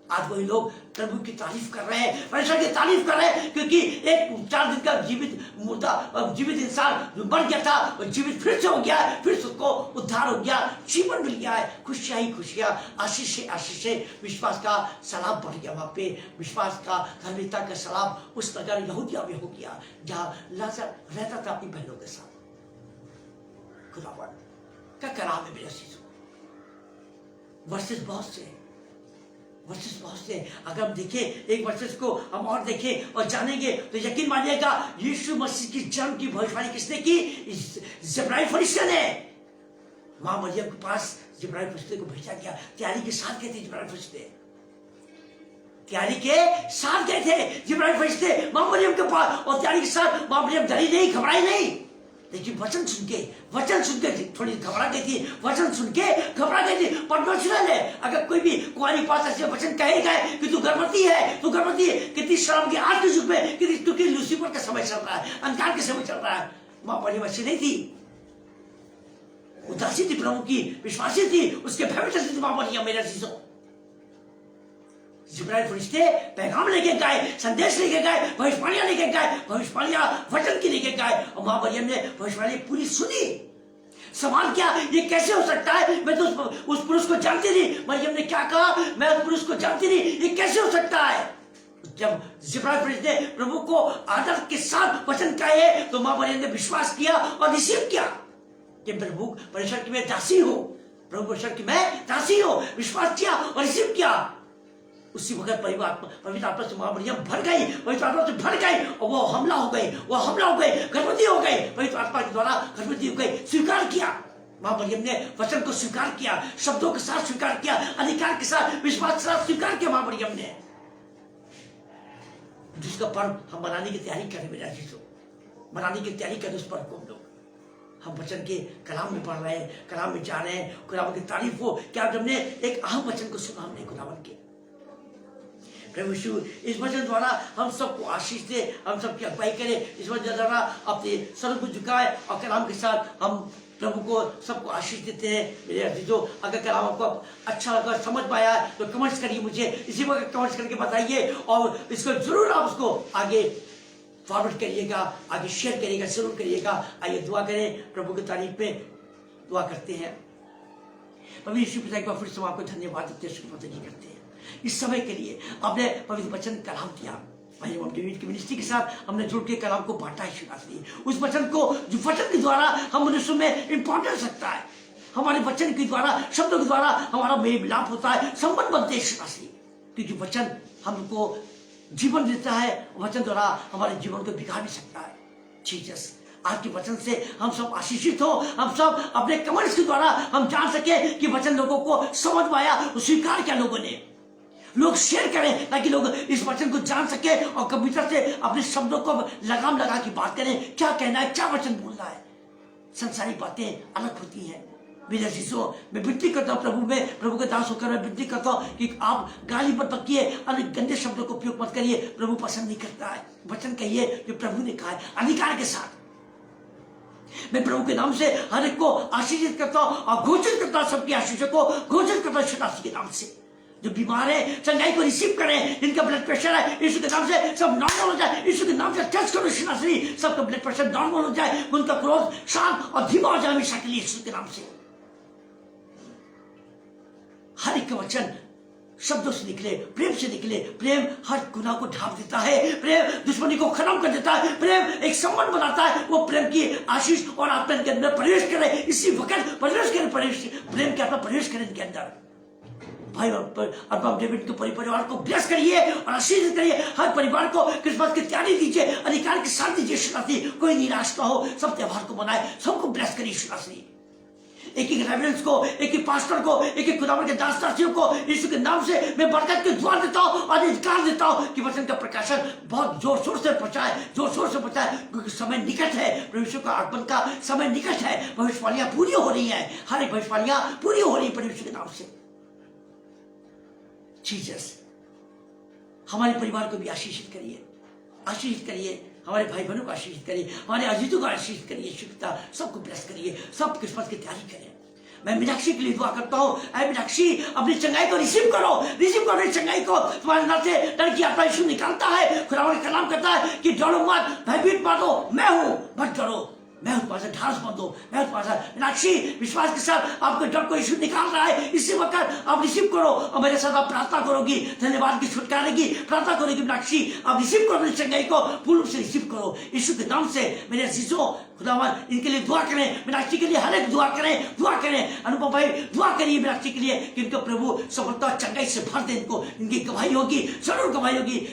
आज वही लोग प्रभु की तारीफ कर रहे हैं, परमेश्वर की तारीफ कर रहे हैं, क्योंकि एक 4 दिन का जीवित मुर्दा जीवित इंसान जो मर गया था वो जीवित फिर से हो गया है, फिर से उसको उद्धार हो गया, जीवन मिल गया है। खुशियां ही खुशियां, आशीष आशीष, विश्वास का सलाब बढ़ गया। वहां पे विश्वास का, धार्मिकता का सलाब उस नगर यहूदिया में हो गया जहां लाजर रहता था अपनी बहनों के साथ। खुदावन का कलाम है मेरे अजीजों। वर्सेस बहुत से अगर हम देखें एक वर्सेस को हम और देखें और जानेंगे तो यकीन मानिएगा यीशु मसीह की जन्म की भविष्यवाणी किसने की? जिब्राइल फरिश्ते ने। मां मरियम के पास जिब्राइल फरिश्ते को भेजा गया। तैयारी के साथ गए थे जिब्राइल फरिश्ते, तैयारी के साथ गए थे जिब्राइल फरिश्ते मां मरियम के पास, और तैयारी के साथ मां मरियम डरी नहीं, घबराई नहीं। लेकिन वचन सुन के थोड़ी घबरा गई थी, वचन सुन के घबरा गई थी। परमेश्वर ने अगर कोई भी कुंवारी पास ऐसे वचन कहेगा कि तू गर्भवती है, कितनी शर्म की आज के युग में, क्योंकि लूसीफर का समय चल रहा है, अंधकार के समय चल रहा है। मां मरियम अच्छी नहीं थी, उदासी थी, प्रभु की विश्वासी थी, उसके भय में चलती थी मां मरियम मेरे अजीजों। जिब्राइल फरिश्ते पैगाम लेके गए, संदेश लेके गए, भविष्यवाणियां लेके गए, भविष्यवाणियां वचन की लेके गए, और मां मरियम ने भविष्यवाणी पूरी सुनी। सवाल क्या, ये कैसे हो सकता है? मैं तो उस पुरुष को जानती नहीं। मरियम ने क्या कहा? मैं उस पुरुष को जानती नहीं, ये कैसे हो सकता है? जब जिब्राइल फरिश्ते ने प्रभु को आदर के साथ वचन कहे तो मां मरियम ने विश्वास किया और रिसीव किया कि प्रभु परमेश्वर की मैं दासी हूं, प्रभु परमेश्वर की मैं दासी हूं। विश्वास किया और रिसीव किया। उसी वक्त पवित्र आत्मा से मां मरियम भर गई, पवित्र आत्मा से भर गई, और वो हमला हो गई, गर्भवती हो गई, पवित्र आत्मा के द्वारा गर्भवती हो गई। स्वीकार किया मां मरियम ने, वचन को स्वीकार किया, शब्दों के साथ स्वीकार किया, अधिकार के साथ, विश्वास के साथ स्वीकार किया मां मरियम ने। जिसका पर्व हम मनाने की तैयारी करें मेरे अजीजों, मनाने की तैयारी करें उस पर्व को। हम वचन के कलाम में पढ़ रहे हैं, कलाम में जा रहे हैं, खुदावन की तारीफ हो। क्या हमने एक अहम वचन को सुना? हमने खुदावन के प्रभु यीशु इस वचन द्वारा हम सबको आशीष दे, हम सबकी अगुवाई करे। इस वचन द्वारा अपने सर को झुकाए और कलाम के साथ हम प्रभु को सबको आशीष देते हैं मेरे अजीजों। अगर कलाम आपको अच्छा लगा, समझ पाया तो कमेंट्स करिए मुझे, इसी वक्त कमेंट्स करके बताइए, और इसको जरूर आप उसको आगे फॉरवर्ड करिएगा, आगे शेयर करिएगा, जरूर करिएगा। आइए दुआ करें, प्रभु की तारीफ में दुआ करते हैं। पवित्र यीशु पिता एक बार फिर से आपको धन्यवाद देते हैं, शुक्रिया करते हैं इस समय के लिए। आपने पवित्र वचन कलाम दिया, की मिनिस्ट्री के साथ हमने जुड़ के कलाम को बांटा है दी, उस वचन को जो वचन के द्वारा हम मनुष्य में इंपॉर्टेंस रखता है, हमारे वचन के द्वारा, शब्दों के द्वारा हमारा मेल मिलाप होता है, संबंध बनते हैं, क्योंकि वचन हमको जीवन देता है, वचन द्वारा हमारे जीवन को बिगाड़ भी सकता है। जीसस आज के वचन से हम सब आशीषित हो, हम सब अपने कमेंट्स के द्वारा हम जान सके कि वचन लोगों को समझ में आया, स्वीकार किया लोगों ने। लोग शेयर करें ताकि लोग इस वचन को जान सके और कंप्यूटर से अपने शब्दों को लगाम लगा के बात करें, क्या कहना है, क्या वचन बोलना है। संसारी बातें अलग होती हैं मेरे अजीजों। मैं विनती करता हूँ प्रभु के दास होकर मैं विनती करता हूँ कि आप गाली मत बकिए, अन्य गंदे शब्दों को उपयोग मत करिए, प्रभु पसंद नहीं करता है। वचन कहिए जो प्रभु ने कहा है, अधिकार के साथ। मैं प्रभु के नाम से हर एक को आशीषित करता हूँ और घोषित करता हूँ, सबकी आशीषों को घोषित करता हूँ यीशु के नाम से। जो बीमार है चंगाई को रिसीव करें, जिनका ब्लड प्रेशर है यीशु के नाम से सब नॉर्मल हो जाए, यीशु के नाम से टच करो यीशु, सबका ब्लड प्रेशर नॉर्मल हो जाए, उनका क्रोध शांत और धीमा हो जाए हमेशा के लिए यीशु के नाम से। हर एक वचन शब्दों से निकले, प्रेम से निकले। प्रेम हर गुनाह को ढांप देता है, प्रेम दुश्मनी को खत्म कर देता है, प्रेम एक संबंध बनाता है। वो प्रेम की आशीष और आत्मा के अंदर प्रवेश करे, इसी वक्त प्रवेश करे, प्रेम के आत्मा प्रवेश करे इनके अंदर। भाई और डेविड के परिवार को ब्लेस करिए और आशीर्वाद करिए। हर परिवार को क्रिसमस की तैयारी दीजिए, अधिकार के साथ दीजिए यीशु, कोई निराश ना हो, सब त्योहार को मनाए, सबको ब्लेस करिए यीशु। एक एक रेवरेंस को, एक एक पास्टर को, एक एक खुदावन के दास-दासियों को यीशु के नाम से मैं बरकत की दुआ देता हूँ और अधिकार देता हूँ कि वचन का प्रकाशन बहुत जोर शोर से पहुंचाए, क्योंकि समय निकट है, परमेश्वर का आगमन का समय निकट है। भविष्यवाणियां पूरी हो रही है, हर एक भविष्यवाणियां पूरी हो रही है परमेश्वर के नाम से। जीसस हमारे परिवार को भी आशीषित करिए, हमारे भाई बहनों को आशीषित करिए, हमारे अजीजों को आशीषित करिए, शुभता सबको ब्लेस करिए, सब क्रिसमस की तैयारी करें। मैं मीनाक्षी के लिए दुआ करता हूँ, ऐ मीनाक्षी अपनी चंगाई को रिसीव करो अपनी चंगाई को। तुम्हारे अंदर से डर की आत्मा यीशु निकालता है। खुदावंद का कलाम कहता है कि डरो मत, भयभीत मत हो, मैं हूँ, मत डरो, मैं तुम्हारे से ढास मत दो, मैं तुम्हारे साथ। मीनाक्षी विश्वास के साथ आपके डर को यीशु निकाल रहा है। इसी वक्त आप रिसीव करो और मेरे साथ आप प्रार्थना करोगी, धन्यवाद की छुटकारे की प्रार्थना करोगी। मीनाक्षी आप रिसीव करो अपनी चंगाई को, पूर्ण रूप से रिसीव करो यीशु के नाम से। मेरे अजीजों, खुदावंद इनके लिए दुआ करें, मीनाक्षी के लिए हर एक दुआ करें। अनुपम भाई दुआ करिए मीनाक्षी के लिए कि इनको प्रभु सफलता और चंगाई से भर दे, इनकी गवाही होगी, जरूर गवाही होगी,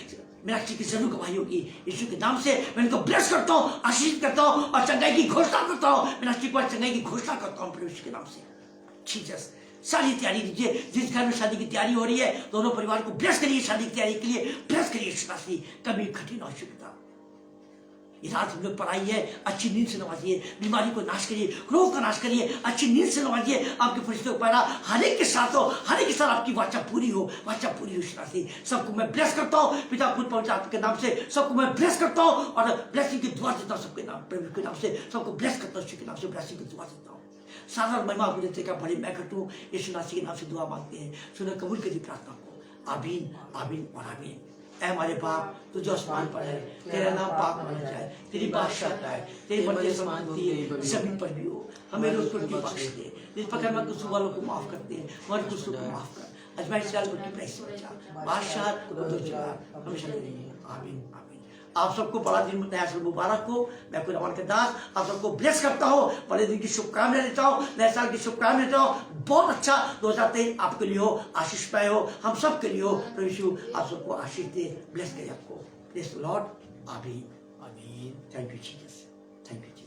मीनाक्षी की जरूर गवाही होगी। यीशु के नाम से मैं इनको ब्लेस करता हूँ, आशीष करता हूँ और चंगाई की घोषणा करता हूँ। मीनाक्षी को चंगाई की घोषणा करता हूँ प्रभु यीशु के नाम से। जीसस, सारी तैयारी दीजिए। जिस घर में शादी की तैयारी हो रही है, दोनों परिवार को ब्लेस करिए, शादी की तैयारी के लिए ब्लेस करिए यीशु मसीह। कभी कठिन और शुभता ये रात हम लोग पढ़ाई है, अच्छी नींद से नवाजिए, बीमारी को नाश करिए, रोग का नाश करिए, अच्छी नींद से नवाजिए। आपके फरिश्तों को पैरा हर एक के साथ हो, हर एक के साथ आपकी वाचा पूरी हो से। सबको मैं ब्लेस करता हूँ पिता खुद पहुंचा आपके नाम से, सबको मैं ब्लेस करता हूँ और ब्लेसिंग की दुआ देता हूँ सबके नाम, प्रभु के नाम से सबको ब्लेस करता हूँ, के नाम से ब्लेसिंग की दुआ देता हूँ। सारा महिमा आपको देते का बड़े मैं करता हूँ, यीशु मसीह के नाम से दुआ मांगते हैं। सुनो, कबूल करिए प्रार्थना को। आमीन, आमीन और आमीन। ऐ हमारे बाप तो जो आसमान पर है, तेरा नाम पाक माना जाए, तेरी बादशाह आए, तेरी मर्जी आसमान होती है जमीन पर भी हो। हमें रोज को बख्श दे, जिस प्रकार मैं कुछ वालों को माफ करते हैं, हमारे कुछ को माफ कर। अजमाइश से रोटी प्राइस से बचा, बादशाह को दो जगह हमेशा करेंगे। आमीन, आमीन। आप सबको बड़ा दिन नया साल मुबारक हो। मैं खुदावंद के दास आप सबको ब्लेस करता हूँ, बड़े दिन की शुभकामनाएं देता हूँ, नए साल की शुभकामनाएं देता हूँ। बहुत अच्छा 2023 आपके लिए हो, आशीषमय हो, हम सब के लिए हो। प्रभु यीशु आप सबको आशीष दे, ब्लेस करे आपको। Praise the Lord. आमीन, आमीन। Thank you Jesus, thank you.